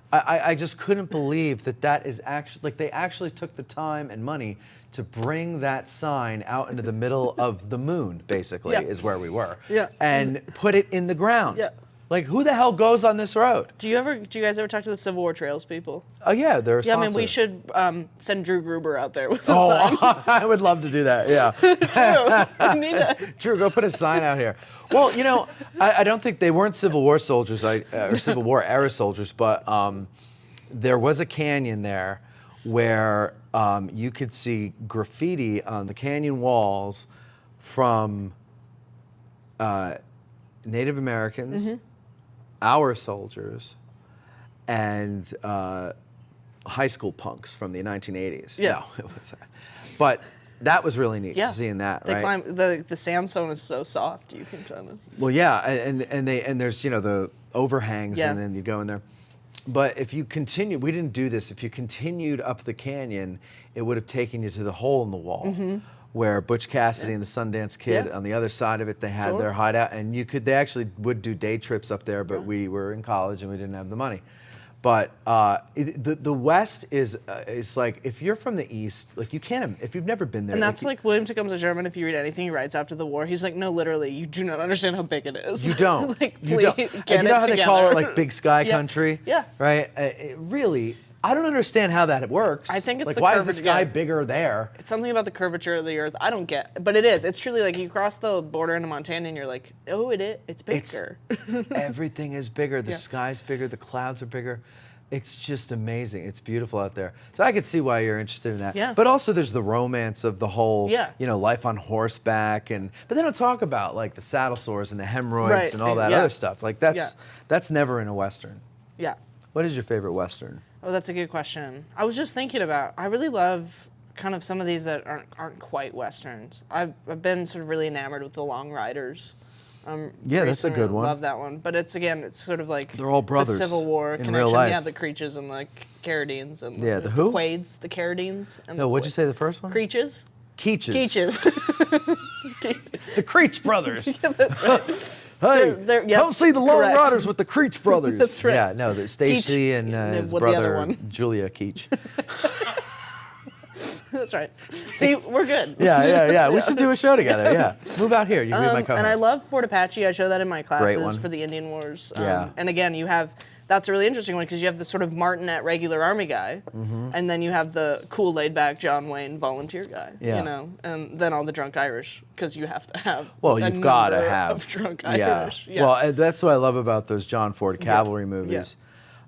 S2: I just couldn't believe that is actually, like, they actually took the time and money to bring that sign out into the middle of the moon, basically, is where we were.
S3: Yeah.
S2: And put it in the ground.
S3: Yeah.
S2: Like, who the hell goes on this road?
S3: Do you guys ever talk to the Civil War Trails people?
S2: Oh, yeah, they're
S3: Yeah, I mean,
S2: responsive.
S3: we should send Drew Gruber out there with the sign.
S2: I would love to do that, yeah.
S3: Drew, we need to...
S2: Drew, go put a sign out here. Well, I don't think they weren't Civil War soldiers or Civil War era soldiers, but there was a canyon there where you could see graffiti on the canyon walls from Native Americans, our soldiers, and high school punks from the 1980s.
S3: Yeah.
S2: No, it was, but that was really neat,
S3: Yeah.
S2: seeing that,
S3: They
S2: right?
S3: climb, the sandstone is so soft, you can kind of...
S2: Well, yeah, and there's the overhangs,
S3: Yeah.
S2: and then you go in there. But if you continue, we didn't do this. If you continued up the canyon, it would have taken you to the hole in the wall, where Butch Cassidy and the Sundance Kid, on the other side of it, they had their hideout, and they actually would do day trips up there, but we were in college and we didn't have the money. But the West is like, if you're from the East, like, you can't, if you've never been there.
S3: And that's like William Tecumseh Sherman, if you read anything he writes after the war, he's like, no, literally, you do not understand how big it is.
S2: You don't.
S3: Like,
S2: You
S3: please,
S2: don't.
S3: get
S2: And you know
S3: it
S2: how they
S3: together.
S2: call it, like, Big Sky
S3: Yeah.
S2: Country?
S3: Yeah.
S2: Right? It really, I don't understand how that works.
S3: I think it's
S2: like,
S3: the
S2: why is the
S3: curvature,
S2: sky
S3: yes.
S2: bigger there?
S3: It's something about the curvature of the earth. I don't get, but it is. It's truly like you cross the border into Montana and you're like, oh, it's bigger.
S2: Everything is bigger. The
S3: Yeah.
S2: sky's bigger. The clouds are bigger. It's just amazing. It's beautiful out there. So I could see why you're interested in that.
S3: Yeah.
S2: But also there's the romance of the whole,
S3: Yeah.
S2: life on horseback. But they don't talk about, like, the saddle sores and the hemorrhoids
S3: Right.
S2: and all that
S3: Yeah.
S2: other stuff. Like, that's never in a Western.
S3: Yeah.
S2: What is your favorite Western?
S3: Oh, that's a good question. I was just thinking about, I really love kind of some of these that aren't quite Westerns. I've been sort of really enamored with the Long Riders.
S2: Yeah, that's a
S3: Recently,
S2: good one.
S3: Love that one. But it's sort of like
S2: They're all brothers
S3: the Civil War
S2: in
S3: connection.
S2: real life.
S3: Yeah, the Creeches and the Carradines and
S2: Yeah, the who?
S3: Quades, the Carradines. And
S2: No, what'd you say the first one?
S3: Creeches?
S2: Keaches.
S3: Keaches.
S2: The Creech brothers.
S3: That's right.
S2: Hey,
S3: They're- yep,
S2: come see the Lone
S3: correct.
S2: Riders with the Creech brothers.
S3: That's right.
S2: Yeah, no, Stacy and his
S3: what the other
S2: brother
S3: one?
S2: Julia Keach.
S3: That's right. See, we're good.
S2: Yeah. We should do a show together. Yeah, move out here. You can be my co-host.
S3: And I love Fort Apache. I show that in my classes
S2: one.
S3: for the Indian Wars.
S2: Yeah.
S3: And again, that's a really interesting one because you have the sort of Martinet regular Army guy, and then you have the cool, laid-back John Wayne volunteer guy.
S2: Yeah.
S3: And then all the drunk Irish because you have to have.
S2: Well,
S3: a
S2: you've got to
S3: number
S2: have
S3: of drunk
S2: Yeah.
S3: Irish. Yeah.
S2: Well, and that's what I love about those John Ford cavalry movies,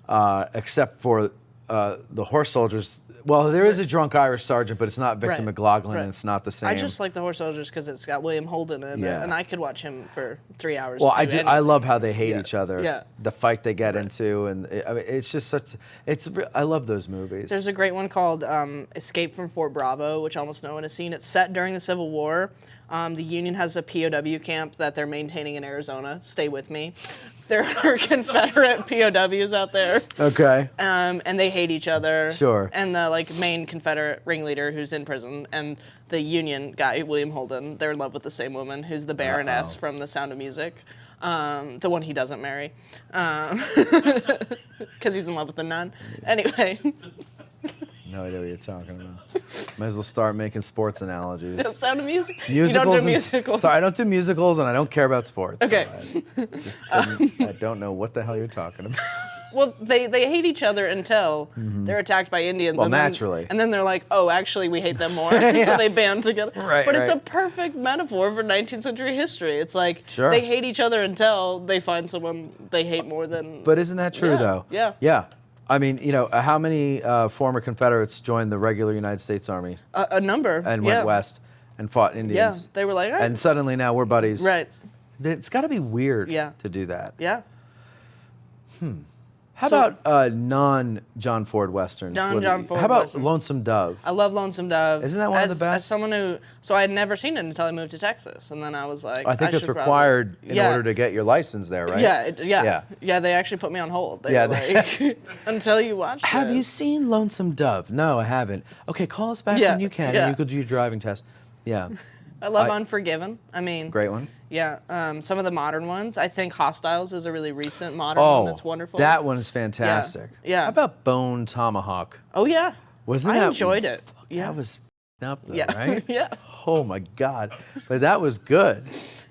S2: except for the horse soldiers. Well, there is a drunk Irish sergeant, but it's not Victor
S3: Right.
S2: McLaughlin,
S3: Right.
S2: and it's not the same.
S3: I just like the Horse Soldiers because it's got William Holden in
S2: Yeah.
S3: it, and I could watch him for 3 hours.
S2: Well,
S3: or two
S2: I love how they hate
S3: Yeah.
S2: each other.
S3: Yeah.
S2: The fight they get into, and I mean, it's just such. I love those movies.
S3: There's a great one called Escape from Fort Bravo, which almost no one has seen. It's set during the Civil War. The Union has a POW camp that they're maintaining in Arizona. Stay with me. There are Confederate POWs out there.
S2: Okay.
S3: And they hate each other.
S2: Sure.
S3: And the main Confederate ringleader who's in prison and the Union guy, William Holden, they're in love with the same woman who's the Baroness from The Sound of Music. The one he doesn't marry. Because he's in love with the nun. Anyway.
S2: No idea what you're talking about. Might as well start making sports analogies.
S3: The Sound of Music?
S2: Musicals
S3: You don't do
S2: and-
S3: musicals?
S2: Sorry, I don't do musicals, and I don't care about sports.
S3: Okay.
S2: So I don't know what the hell you're talking about.
S3: Well, they hate each other until they're attacked by Indians.
S2: Well,
S3: and then,
S2: naturally.
S3: And then they're like, oh, actually, we hate them more. So they band together.
S2: Right,
S3: but it's a
S2: right.
S3: perfect metaphor for 19th century history. It's like
S2: Sure.
S3: they hate each other until they find someone they hate more than...
S2: But isn't that true,
S3: Yeah,
S2: though?
S3: yeah.
S2: Yeah. I mean, you know, how many former Confederates joined the regular United States Army
S3: A number.
S2: and
S3: yeah.
S2: went west and fought
S3: Yeah,
S2: Indians?
S3: they were like,
S2: And suddenly now we're buddies.
S3: right.
S2: It's got to be weird
S3: Yeah.
S2: to do that.
S3: Yeah.
S2: How about non-John Ford Westerns?
S3: Non-John Ford
S2: How about
S3: Westerns.
S2: Lonesome Dove?
S3: I love Lonesome Dove.
S2: Isn't that one of the best?
S3: As someone who, so I had never seen it until I moved to Texas, and then I was like,
S2: I think it's
S3: should
S2: required
S3: probably,
S2: in order to get your license there, right?
S3: Yeah, they actually put me on hold. They
S2: Yeah,
S3: were like, until you watch
S2: Have
S3: this.
S2: you seen Lonesome Dove? No, I haven't. Okay, call us back
S3: Yeah,
S2: when you can,
S3: yeah.
S2: and you could do your driving test. Yeah,
S3: I love Unforgiven. I mean,
S2: great one.
S3: Yeah, some of the modern ones. I think Hostiles is a really recent modern
S2: Oh,
S3: one that's wonderful.
S2: that one is fantastic.
S3: Yeah.
S2: How about Bone Tomahawk?
S3: Oh yeah.
S2: Wasn't
S3: I
S2: that?
S3: enjoyed it.
S2: Fuck,
S3: Yeah.
S2: That was up though,
S3: Yeah.
S2: right?
S3: Yeah.
S2: Oh my God, but that was good.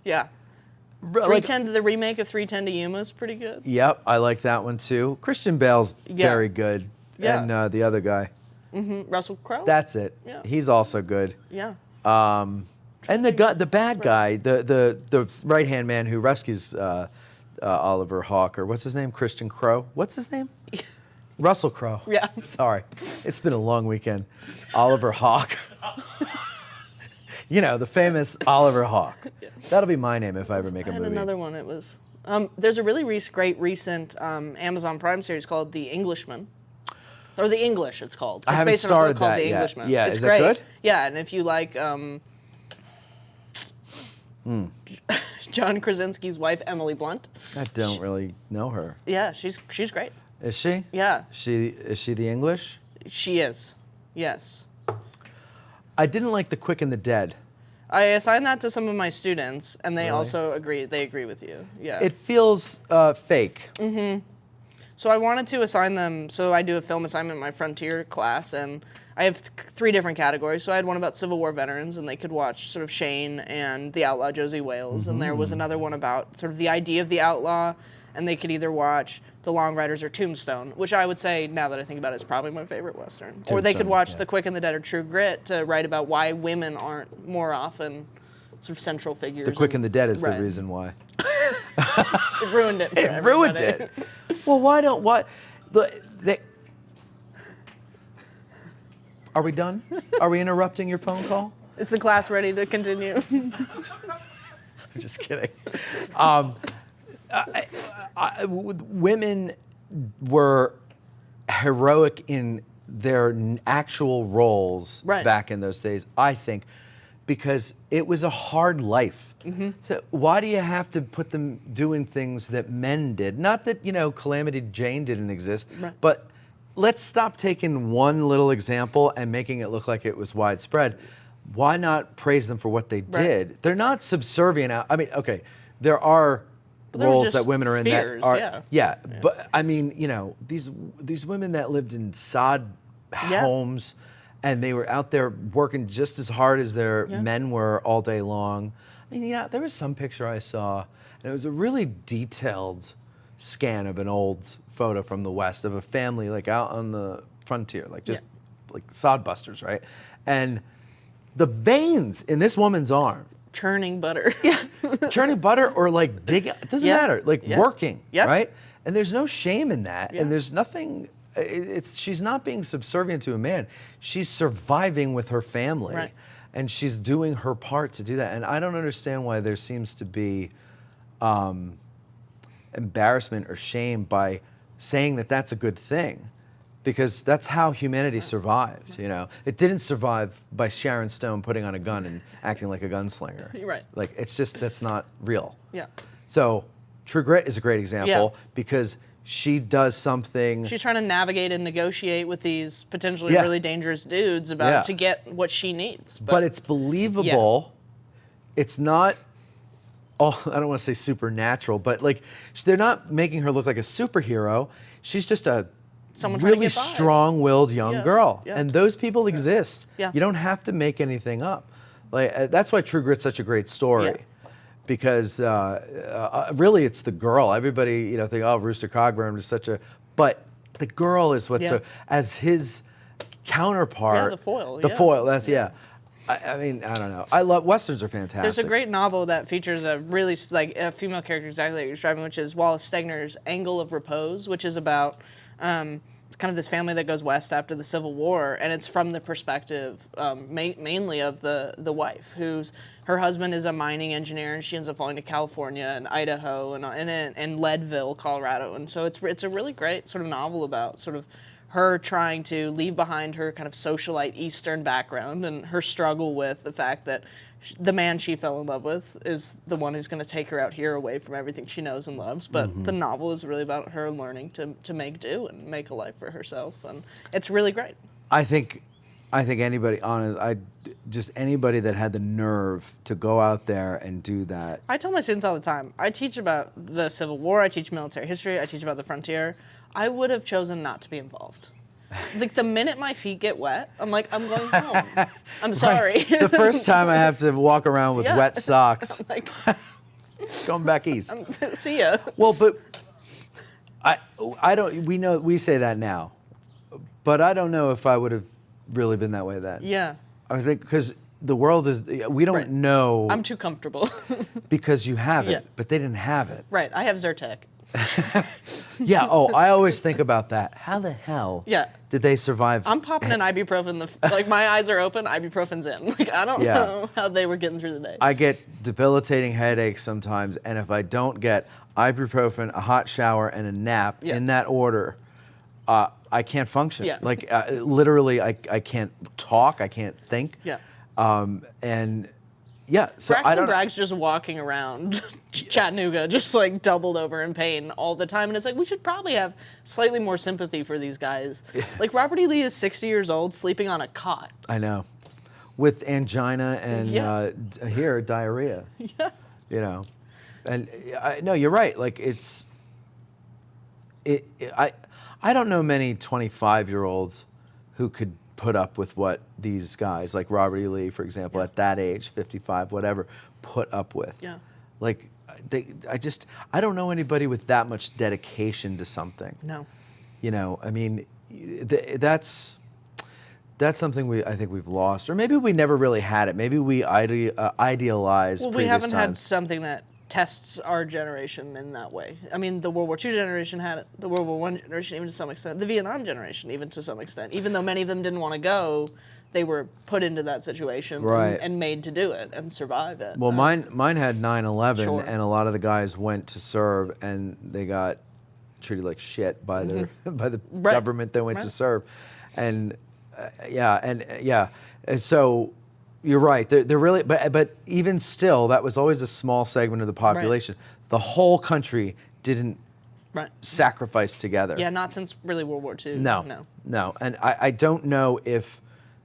S3: Yeah.
S2: Like,
S3: 310 the remake of 310 to Yuma is pretty good.
S2: yep, I like that one too. Christian Bale's
S3: Yeah.
S2: very good,
S3: Yeah.
S2: and the other guy.
S3: Russell Crowe.
S2: That's it.
S3: Yeah.
S2: He's also good.
S3: Yeah.
S2: And the bad guy, the right hand man who rescues Oliver Hawke, or what's his name? Christian Crowe. What's his name? Russell Crowe.
S3: Yeah.
S2: Sorry, it's been a long weekend. Oliver Hawke. You know, the famous Oliver Hawke. That'll be my name if I ever make a
S3: I had
S2: movie.
S3: another one. It was there's a really great recent Amazon Prime series called The Englishman. Or The English, it's called. It's
S2: I haven't
S3: based on a
S2: started
S3: book called
S2: that
S3: The
S2: yet.
S3: Englishman.
S2: Yeah,
S3: it's
S2: is it
S3: great.
S2: good?
S3: Yeah, and if you like John Krasinski's wife, Emily Blunt.
S2: I don't really know her.
S3: Yeah, she's great.
S2: Is she?
S3: Yeah,
S2: Is she the English?
S3: she is. Yes.
S2: I didn't like The Quick and the Dead.
S3: I assigned that to some of my students, and they
S2: Really?
S3: also agree. They agree with you. Yeah.
S2: It feels fake.
S3: So I wanted to assign them. So I do a film assignment in my Frontier class, and I have three different categories. So I had one about Civil War veterans, and they could watch sort of Shane and the outlaw Josie Wales, and there was another one about sort of the idea of the outlaw, and they could either watch The Long Riders or Tombstone, which I would say, now that I think about it, is probably my favorite Western. Or they could
S2: Tombstone,
S3: watch
S2: yeah.
S3: The Quick and the Dead or True Grit to write about why women aren't more often sort of central figures.
S2: The Quick and the Dead is
S3: Right.
S2: the reason why.
S3: It ruined it. For
S2: It ruined
S3: everybody.
S2: it. Well, why? Are we done? Are we interrupting your phone call?
S3: Is the class ready to continue?
S2: I'm just kidding. Women were heroic in their actual roles
S3: Right.
S2: back in those days, I think, because it was a hard life. So why do you have to put them doing things that men did? Not that, Calamity Jane didn't exist,
S3: Right.
S2: but let's stop taking one little example and making it look like it was widespread. Why not praise them for what they did? They're not subservient. I mean, okay, there are
S3: But there was
S2: roles
S3: just
S2: that women are in
S3: spheres,
S2: that are
S3: yeah.
S2: but I mean, these women that lived in sod
S3: Yeah.
S2: homes, and they were out there working just as hard as their
S3: Yeah.
S2: men were all day long. I mean, there was some picture I saw, and it was a really detailed scan of an old photo from the West of a family like out on the frontier, like just like sodbusters, right? And the veins in this woman's arm,
S3: Churning butter.
S2: churning butter or like digging, it doesn't
S3: Yeah.
S2: matter, like
S3: Yeah.
S2: working,
S3: Yeah.
S2: right? And there's no shame in that,
S3: Yeah.
S2: and there's nothing. She's not being subservient to a man. She's surviving with her family,
S3: Right.
S2: and she's doing her part to do that. And I don't understand why there seems to be embarrassment or shame by saying that that's a good thing, because that's how humanity survived. It didn't survive by Sharon Stone putting on a gun and acting like a gunslinger.
S3: You're right.
S2: Like, it's just, that's not real.
S3: Yeah.
S2: So True Grit is a great example
S3: Yeah.
S2: because she does something.
S3: She's trying to navigate and negotiate with these potentially
S2: Yeah.
S3: really dangerous dudes
S2: Yeah.
S3: to get what she needs.
S2: but it's believable. It's not, I don't want to say supernatural, but like, they're not making her look like a superhero. She's just a
S3: Someone trying to
S2: really
S3: get by.
S2: strong-willed young
S3: Yeah,
S2: girl.
S3: yeah.
S2: And those people exist.
S3: Yeah.
S2: You don't have to make anything up. Like, that's why True Grit's such a great story.
S3: Yeah.
S2: Because really it's the girl. Everybody, think, oh, Rooster Cogburn is such a but the girl is what's
S3: Yeah.
S2: as his counterpart.
S3: Yeah, the foil.
S2: The
S3: yeah.
S2: foil. That's yeah. I mean, I don't know. I love Westerns are fantastic.
S3: There's a great novel that features a really like a female character exactly like you're describing, which is Wallace Stegner's Angle of Repose, which is about kind of this family that goes west after the Civil War, and it's from the perspective mainly of the wife, her husband is a mining engineer, and she ends up falling to California and Idaho and Leadville, Colorado, and so it's a really great sort of novel about sort of her trying to leave behind her kind of socialite Eastern background and her struggle with the fact that the man she fell in love with is the one who's going to take her out here away from everything she knows and loves. But the novel is really about her learning to make do and make a life for herself, and it's really great.
S2: I think anybody anybody that had the nerve to go out there and do that.
S3: I tell my students all the time, I teach about the Civil War, I teach military history, I teach about the frontier. I would have chosen not to be involved. Like, the minute my feet get wet, I'm like, I'm going home. I'm sorry.
S2: Right. The first time I have to walk around with wet socks,
S3: I'm like,
S2: going back east.
S3: see ya.
S2: Well, but I don't. We say that now, but I don't know if I would have really been that way then.
S3: Yeah.
S2: I think because the world is. We don't know.
S3: I'm too comfortable.
S2: Because you have it,
S3: Yeah.
S2: but they didn't have it.
S3: Right. I have Zyrtec.
S2: Yeah. Oh, I always think about that. How the hell?
S3: Yeah.
S2: Did they survive?
S3: I'm popping an ibuprofen. Like, my eyes are open, ibuprofen's in. Like, I don't know how they were getting through the day.
S2: I get debilitating headaches sometimes, and if I don't get ibuprofen, a hot shower, and a nap in that order, I can't function.
S3: Yeah.
S2: Like, literally, I can't talk, I can't think.
S3: Yeah.
S2: And yeah, so I
S3: Braxton
S2: don't.
S3: Bragg's just walking around Chattanooga, just like doubled over in pain all the time. And it's like, we should probably have slightly more sympathy for these guys. Like, Robert E. Lee is 60 years old, sleeping on a cot.
S2: I know, with angina and diarrhea.
S3: Yeah.
S2: You know, and no, you're right. Like I don't know many 25-year-olds who could put up with what these guys, like Robert E. Lee, for example, at that age, 55, whatever, put up with.
S3: Yeah.
S2: Like, I don't know anybody with that much dedication to something.
S3: No.
S2: You know, I mean, that's something I think we've lost, or maybe we never really had it. Maybe we idealized.
S3: Well, we haven't had something that tests our generation in that way. I mean, the World War II generation had it, the World War I generation even to some extent, the Vietnam generation even to some extent. Even though many of them didn't want to go, they were put into that situation and made to do it and survive it.
S2: Well, mine had 9/11,
S3: Sure.
S2: and a lot of the guys went to serve, and they got treated like shit by their by the government that went to serve, and and so. You're right. They're really, but even still, that was always a small segment of the population. Right. The whole country didn't sacrifice together.
S3: Yeah, not since really World War II.
S2: No. And I don't know if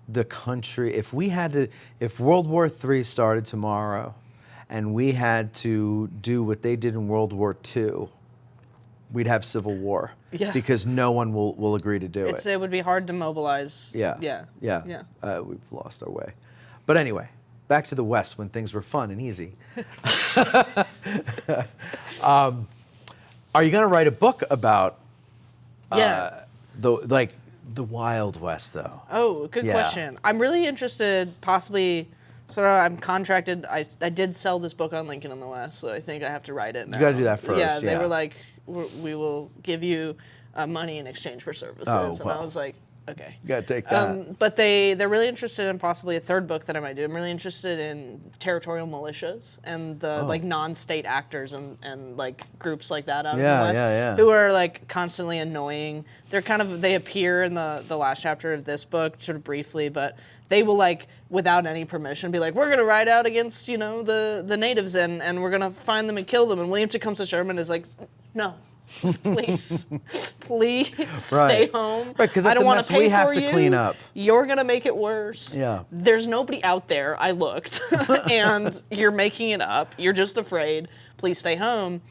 S2: the country, if World War III started tomorrow, and we had to do what they did in World War II, we'd have civil war.
S3: Yeah.
S2: Because no one will agree to do it.
S3: It would be hard to mobilize.
S2: Yeah. We've lost our way. But anyway, back to the West when things were fun and easy. Are you going to write a book about the Wild West, though?
S3: Oh, good question. I'm really interested, possibly. So I'm contracted. I did sell this book on Lincoln in the West, so I think I have to write it now.
S2: You got to do that first.
S3: Yeah, they were like, we will give you money in exchange for services, and I was like, okay.
S2: You got to take that.
S3: But they're really interested in possibly a third book that I might do. I'm really interested in territorial militias and the like non-state actors and like groups like that out in the West who are like constantly annoying. They appear in the last chapter of this book sort of briefly, but they will like without any permission be like, we're gonna ride out against the natives and we're gonna find them and kill them. And William Tecumseh Sherman is like, no. Please stay home.
S2: Right, because
S3: I don't want to pay
S2: we have
S3: for
S2: to
S3: you.
S2: clean up.
S3: You're gonna make it worse.
S2: Yeah.
S3: There's nobody out there. I looked, and you're making it up. You're just afraid. Please stay home.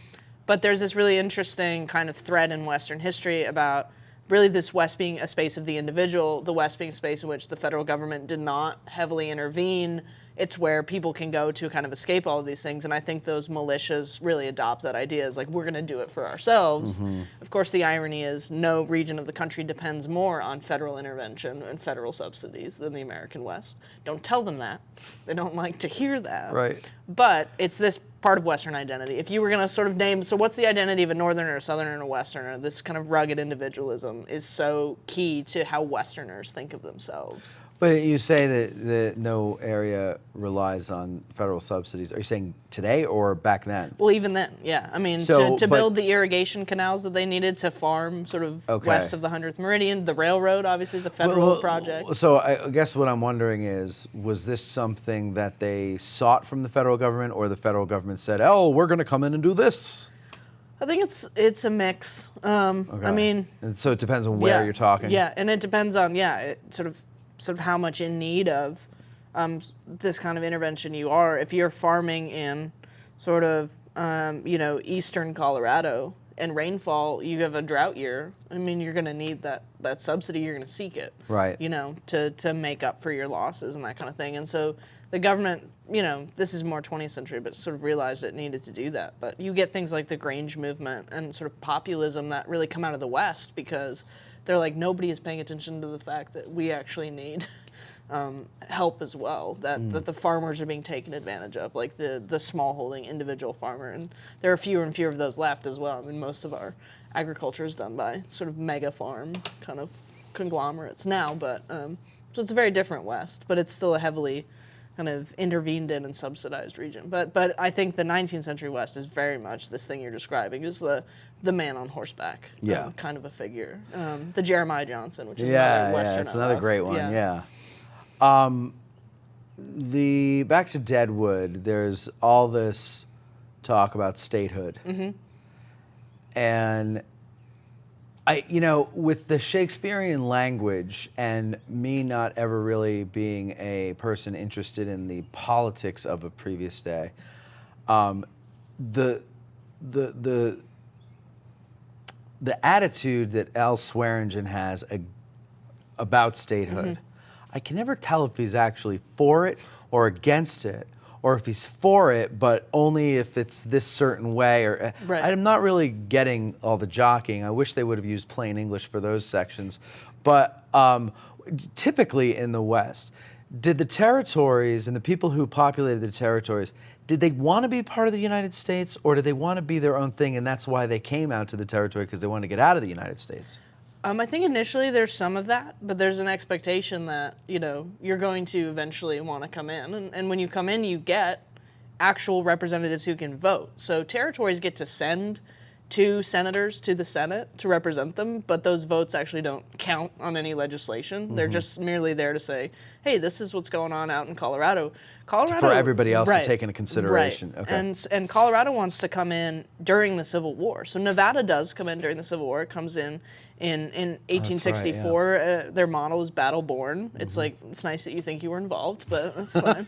S3: But there's this really interesting kind of thread in Western history about really this West being a space of the individual, the West being a space in which the federal government did not heavily intervene it's where people can go to kind of escape all of these things. And I think those militias really adopt that idea as like, we're going to do it for ourselves. Of course, the irony is no region of the country depends more on federal intervention and federal subsidies than the American West. Don't tell them that. They don't like to hear that.
S2: Right.
S3: But it's this part of Western identity. If you were going to sort of name, so what's the identity of a Northerner, a Southerner, and a Westerner? This kind of rugged individualism is so key to how Westerners think of themselves.
S2: But you say that no area relies on federal subsidies. Are you saying today or back then?
S3: Well, even then, yeah. I mean, to build the irrigation canals that they needed to farm sort of west of the 100th meridian, the railroad obviously is a federal project.
S2: So I guess what I'm wondering is, was this something that they sought from the federal government, or the federal government said, oh, we're going to come in and do this?
S3: I think it's a mix. I mean...
S2: And so it depends on where you're talking?
S3: Yeah, and it depends on, sort of how much in need of this kind of intervention you are. If you're farming in sort of, eastern Colorado and rainfall, you have a drought year, I mean, you're going to need that subsidy, you're going to seek it.
S2: Right.
S3: To make up for your losses and that kind of thing. And so the government, this is more 20th century, but sort of realized it needed to do that. But you get things like the Grange movement and sort of populism that really come out of the West because they're like, nobody is paying attention to the fact that we actually need help as well, that the farmers are being taken advantage of, like the smallholding individual farmer. And there are fewer and fewer of those left as well. I mean, most of our agriculture is done by sort of mega farm kind of conglomerates now, but so it's a very different West, but it's still a heavily kind of intervened in and subsidized region. But I think the 19th century West is very much this thing you're describing, is the man on horseback kind of a figure. The Jeremiah Johnson, which is another Western.
S2: Yeah, it's another great one, back to Deadwood, there's all this talk about statehood. And with the Shakespearean language and me not ever really being a person interested in the politics of a previous day, the attitude that L. Swearingen has about statehood, I can never tell if he's actually for it or against it, or if he's for it, but only if it's this certain way. Or I'm not really getting all the jockeying. I wish they would have used plain English for those sections. But typically in the West, did the territories and the people who populated the territories, did they want to be part of the United States, or did they want to be their own thing, and that's why they came out to the territory, because they wanted to get out of the United States?
S3: I think initially there's some of that, but there's an expectation that, you're going to eventually want to come in. And when you come in, you get actual representatives who can vote. So territories get to send 2 senators to the Senate to represent them, but those votes actually don't count on any legislation. They're just merely there to say, hey, this is what's going on out in Colorado.
S2: For everybody else to take into consideration.
S3: Right.
S2: Okay.
S3: And Colorado wants to come in during the Civil War. So Nevada does come in during the Civil War. It comes in 1864.
S2: That's right,
S3: their model is battle-born. It's like, it's nice that you think you were involved, but that's fine.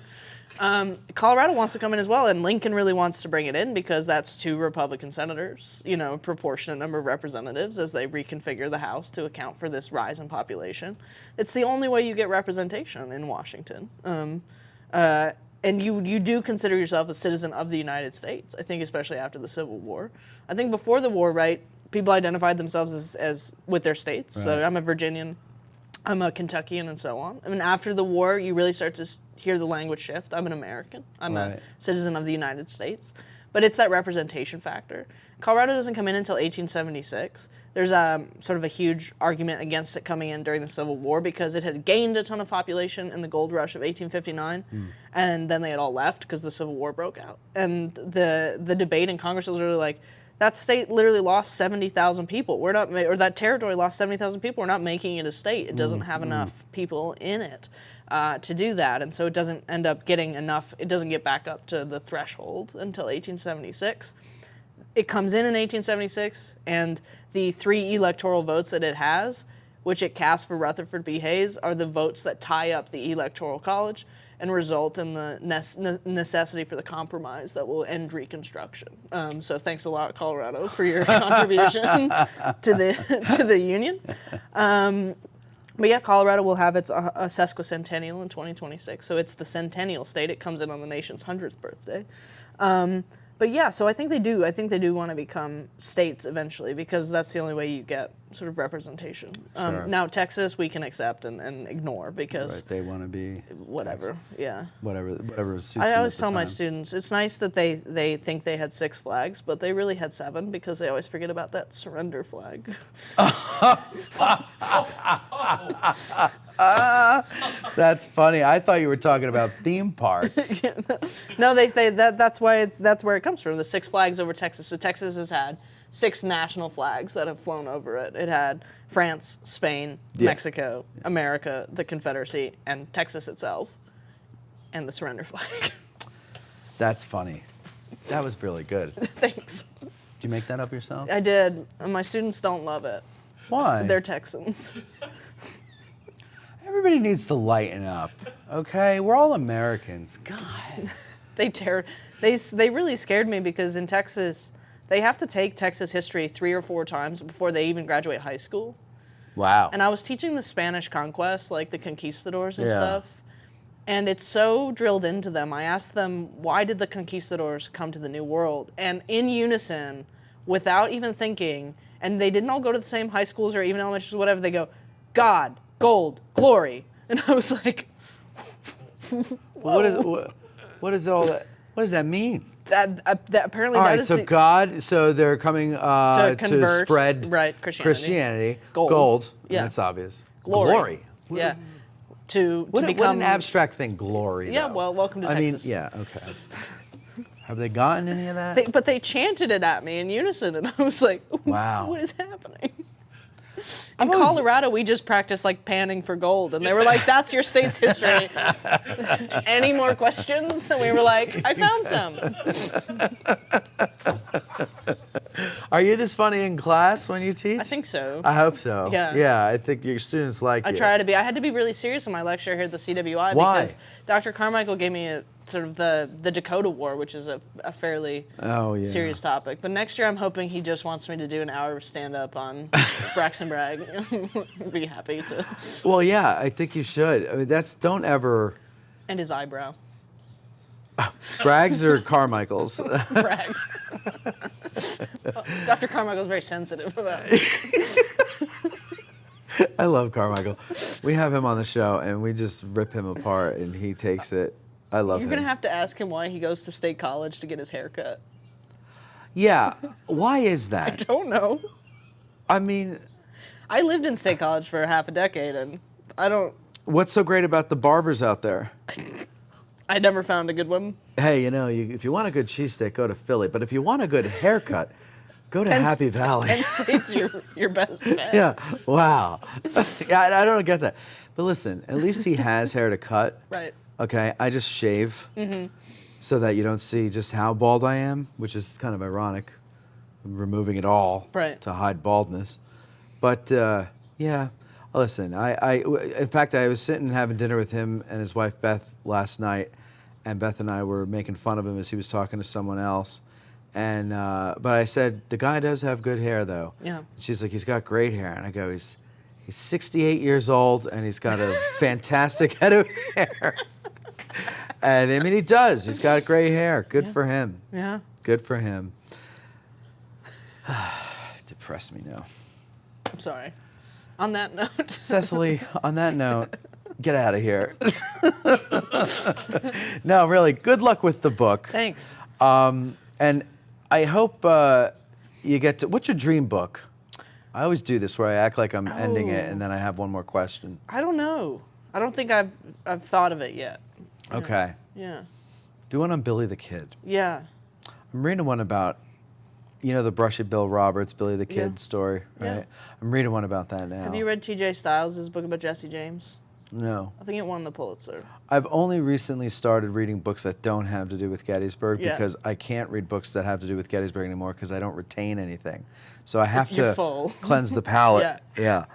S3: Colorado wants to come in as well, and Lincoln really wants to bring it in because that's 2 Republican senators, a proportionate number of representatives as they reconfigure the House to account for this rise in population. It's the only way you get representation in Washington. And you do consider yourself a citizen of the United States, I think, especially after the Civil War. I think before the war, people identified themselves as with their states. Right. So I'm a Virginian, I'm a Kentuckian, and so on. I mean, after the war, you really start to hear the language shift. I'm an American. I'm a citizen of the United States. But it's that representation factor. Colorado doesn't come in until 1876. There's sort of a huge argument against it coming in during the Civil War because it had gained a ton of population in the gold rush of 1859, and then they had all left because the Civil War broke out. And the debate in Congress was really like, that state literally lost 70,000 people. We're not, or that territory lost 70,000 people. We're not making it a state. It doesn't have enough people in it to do that, and so it doesn't end up getting enough. It doesn't get back up to the threshold until 1876. It comes in 1876, and the 3 electoral votes that it has, which it casts for Rutherford B. Hayes, are the votes that tie up the Electoral College and result in the necessity for the compromise that will end Reconstruction. So thanks a lot, Colorado, for your contribution to the Union. But yeah, Colorado will have its a sesquicentennial in 2026, so it's the centennial state. It comes in on the nation's 100th birthday. But yeah, so I think they do. I think they do want to become states eventually because that's the only way you get sort of representation.
S2: Sure.
S3: Now, Texas we can accept and ignore because
S2: Right, they want to be
S3: whatever.
S2: Texas.
S3: Yeah.
S2: Whatever suits
S3: I
S2: them
S3: always
S2: at the
S3: tell my
S2: time.
S3: students it's nice that they think they had 6 flags, but they really had 7 because they always forget about that surrender flag.
S2: That's funny. I thought you were talking about theme parks.
S3: No, that's where it comes from. The 6 flags over Texas. So Texas has had 6 national flags that have flown over it. It had France, Spain, Mexico, America, the Confederacy, and Texas itself, and the surrender flag.
S2: That's funny. That was really good. Did
S3: Thanks.
S2: you make that up yourself?
S3: I did. And my students don't love it.
S2: Why?
S3: They're Texans.
S2: Everybody needs to lighten up, okay? We're all Americans. God.
S3: They really scared me because in Texas, they have to take Texas history 3 or 4 times before they even graduate high school.
S2: Wow.
S3: And I was teaching the Spanish conquest, like the conquistadors and
S2: Yeah.
S3: stuff. And it's so drilled into them. I asked them, why did the conquistadors come to the New World? And in unison, without even thinking, and they didn't all go to the same high schools or even elementary schools, whatever, they go, God, gold, glory. And I was like,
S2: what is all that? What does that mean?
S3: that apparently
S2: All
S3: that
S2: right,
S3: is
S2: so
S3: the,
S2: God, so they're coming
S3: to
S2: to
S3: convert,
S2: spread
S3: right, Christianity.
S2: gold.
S3: Yeah.
S2: That's obvious.
S3: Glory. Yeah. To
S2: What
S3: become
S2: an abstract thing, glory.
S3: Yeah,
S2: though.
S3: well, welcome to
S2: I
S3: Texas.
S2: mean, yeah, okay. Have they gotten any of that?
S3: But they chanted it at me in unison, and I was like,
S2: Wow.
S3: what is happening?
S2: I've
S3: In
S2: always-
S3: Colorado, we just practiced like panning for gold, and they were like, "That's your state's history." Any more questions? And we were like, "I found some."
S2: Are you this funny in class when you teach?
S3: I think so.
S2: I hope so.
S3: Yeah.
S2: Yeah, I think your students like
S3: I
S2: you.
S3: try to be. I had to be really serious in my lecture here at the CWI
S2: Why?
S3: because Dr. Carmichael gave me a sort of the Dakota War, which is a fairly serious topic. But next year, I'm hoping he just wants me to do an hour of stand-up on Braxton Bragg. Be happy to.
S2: Well, yeah, I think you should. I mean, don't ever.
S3: And his eyebrow.
S2: Braggs or Carmichael's?
S3: Brags. Dr. Carmichael's very sensitive about it.
S2: I love Carmichael. We have him on the show, and we just rip him apart, and he takes it. I love him.
S3: You're going to have to ask him why he goes to State College to get his hair cut.
S2: Yeah. Why is that?
S3: Don't know.
S2: I mean,
S3: I lived in State College for half a decade, and I don't...
S2: what's so great about the barbers out there?
S3: I never found a good one.
S2: Hey, if you want a good cheesesteak, go to Philly. But if you want a good haircut, go to Happy Valley.
S3: Penn State's your best bet.
S2: Yeah. Wow. Yeah, I don't get that. But listen, at least he has hair to cut.
S3: Right.
S2: Okay, I just shave so that you don't see just how bald I am, which is kind of ironic. I'm removing it all to hide baldness. But yeah, listen, in fact, I was sitting having dinner with him and his wife Beth last night, and Beth and I were making fun of him as he was talking to someone else. And but I said, the guy does have good hair, though.
S3: Yeah.
S2: And she's like, he's got great hair. And I go, he's 68 years old, and he's got a fantastic head of hair. And I mean, he does. He's got great hair. Good for him.
S3: Yeah.
S2: Good for him. Depressed me now.
S3: I'm sorry. On that note.
S2: Cecily, on that note, get out of here. No, really, good luck with the book.
S3: Thanks.
S2: And I hope you get to... What's your dream book? I always do this where I act like I'm ending it, and then I have one more question.
S3: I don't know. I don't think I've thought of it yet.
S2: Okay.
S3: Yeah.
S2: Do one on Billy the Kid.
S3: Yeah.
S2: I'm reading one about, the brushy Bill Roberts, Billy the Kid story, right?
S3: Yeah.
S2: I'm reading one about that now.
S3: Have you read T.J. Styles' book about Jesse James?
S2: No.
S3: I think it won the Pulitzer.
S2: I've only recently started reading books that don't have to do with Gettysburg
S3: Yeah.
S2: because I can't read books that have to do with Gettysburg anymore because I don't retain anything. So I have
S3: You're
S2: to
S3: full.
S2: cleanse the palate.
S3: Yeah.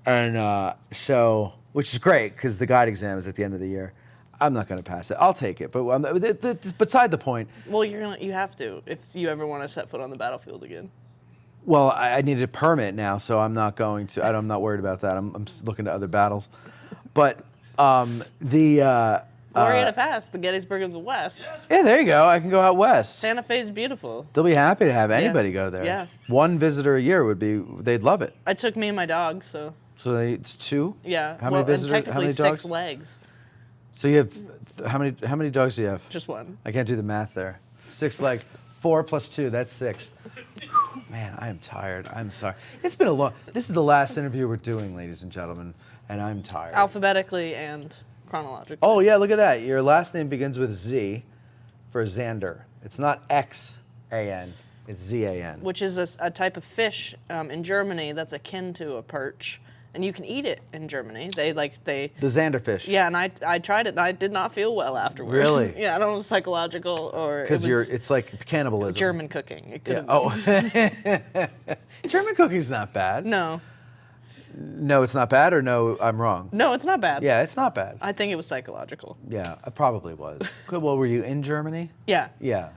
S2: Yeah. And so, which is great because the guide exam is at the end of the year. I'm not going to pass it. I'll take it. But beside the point.
S3: Well, you have to if you ever want to set foot on the battlefield again.
S2: Well, I needed a permit now, so I'm not going to. I'm not worried about that. I'm just looking to other battles. But the
S3: Gloria to Pass, the Gettysburg of the West.
S2: yeah, there you go. I can go out west.
S3: Santa Fe's beautiful.
S2: They'll be happy to have anybody go there.
S3: Yeah.
S2: One visitor a year would be. They'd love it.
S3: I took me and my dog, so.
S2: So it's 2.
S3: Yeah.
S2: How many visitors?
S3: And technically
S2: how many
S3: 6
S2: dogs?
S3: legs.
S2: So you have how many dogs do you have?
S3: Just one.
S2: I can't do the math there. 6 legs. 4 plus 2. That's 6. Man, I am tired. I'm sorry. It's been a long. This is the last interview we're doing, ladies and gentlemen, and I'm tired.
S3: Alphabetically and chronologically.
S2: Oh yeah, look at that. Your last name begins with Z for Zander. It's not X-A-N. It's Z-A-N.
S3: Which is a type of fish in Germany that's akin to a perch. And you can eat it in Germany. They
S2: The Zander fish.
S3: Yeah, and I tried it and I did not feel well afterwards.
S2: Really?
S3: Yeah, I don't know if it was psychological or
S2: Because it's like cannibalism.
S3: German cooking. It could
S2: Yeah.
S3: have been.
S2: Oh. German cooking's not bad.
S3: No.
S2: No, it's not bad, or no, I'm wrong.
S3: No, it's not bad.
S2: Yeah, it's not bad.
S3: I think it was psychological.
S2: Yeah, it probably was. Good. Well, were you in Germany?
S3: Yeah.
S2: Yeah.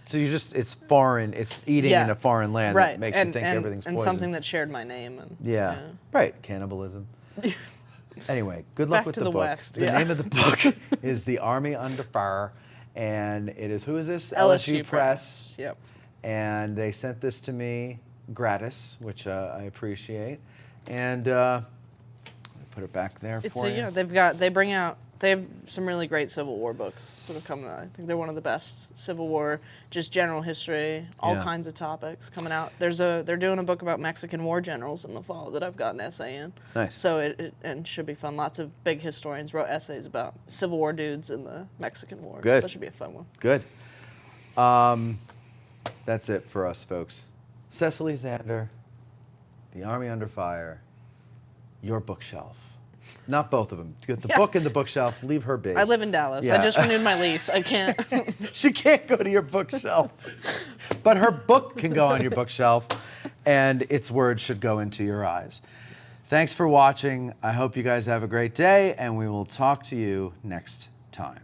S2: So it's foreign. It's eating in a foreign land
S3: right.
S2: that makes you think everything's
S3: and
S2: poison.
S3: something that shared my name. And,
S2: Yeah. Right. Cannibalism. Anyway, good luck
S3: Back
S2: with
S3: to
S2: the
S3: the
S2: book.
S3: West,
S2: The
S3: yeah.
S2: name of the book is The Army Under Fire, and it is, who is this?
S3: LSU
S2: Press.
S3: Yep.
S2: And they sent this to me gratis, which I appreciate. And put it back there for you.
S3: They have some really great Civil War books that have come out. I think they're one of the best. Civil War, just general history, all kinds of topics coming out. They're doing a book about Mexican war generals in the fall that I've got an essay in.
S2: Nice.
S3: So it should be fun. Lots of big historians wrote essays about Civil War dudes in the Mexican War.
S2: Good.
S3: So that should be a fun one.
S2: Good. That's it for us, folks. Cecily Zander, The Army Under Fire, your bookshelf. Not both of them. Get the book in the bookshelf. Leave her be.
S3: I live in Dallas.
S2: Yeah.
S3: I just renewed my lease. I can't.
S2: She can't go to your bookshelf. But her book can go on your bookshelf, and its words should go into your eyes. Thanks for watching. I hope you guys have a great day, and we will talk to you next time.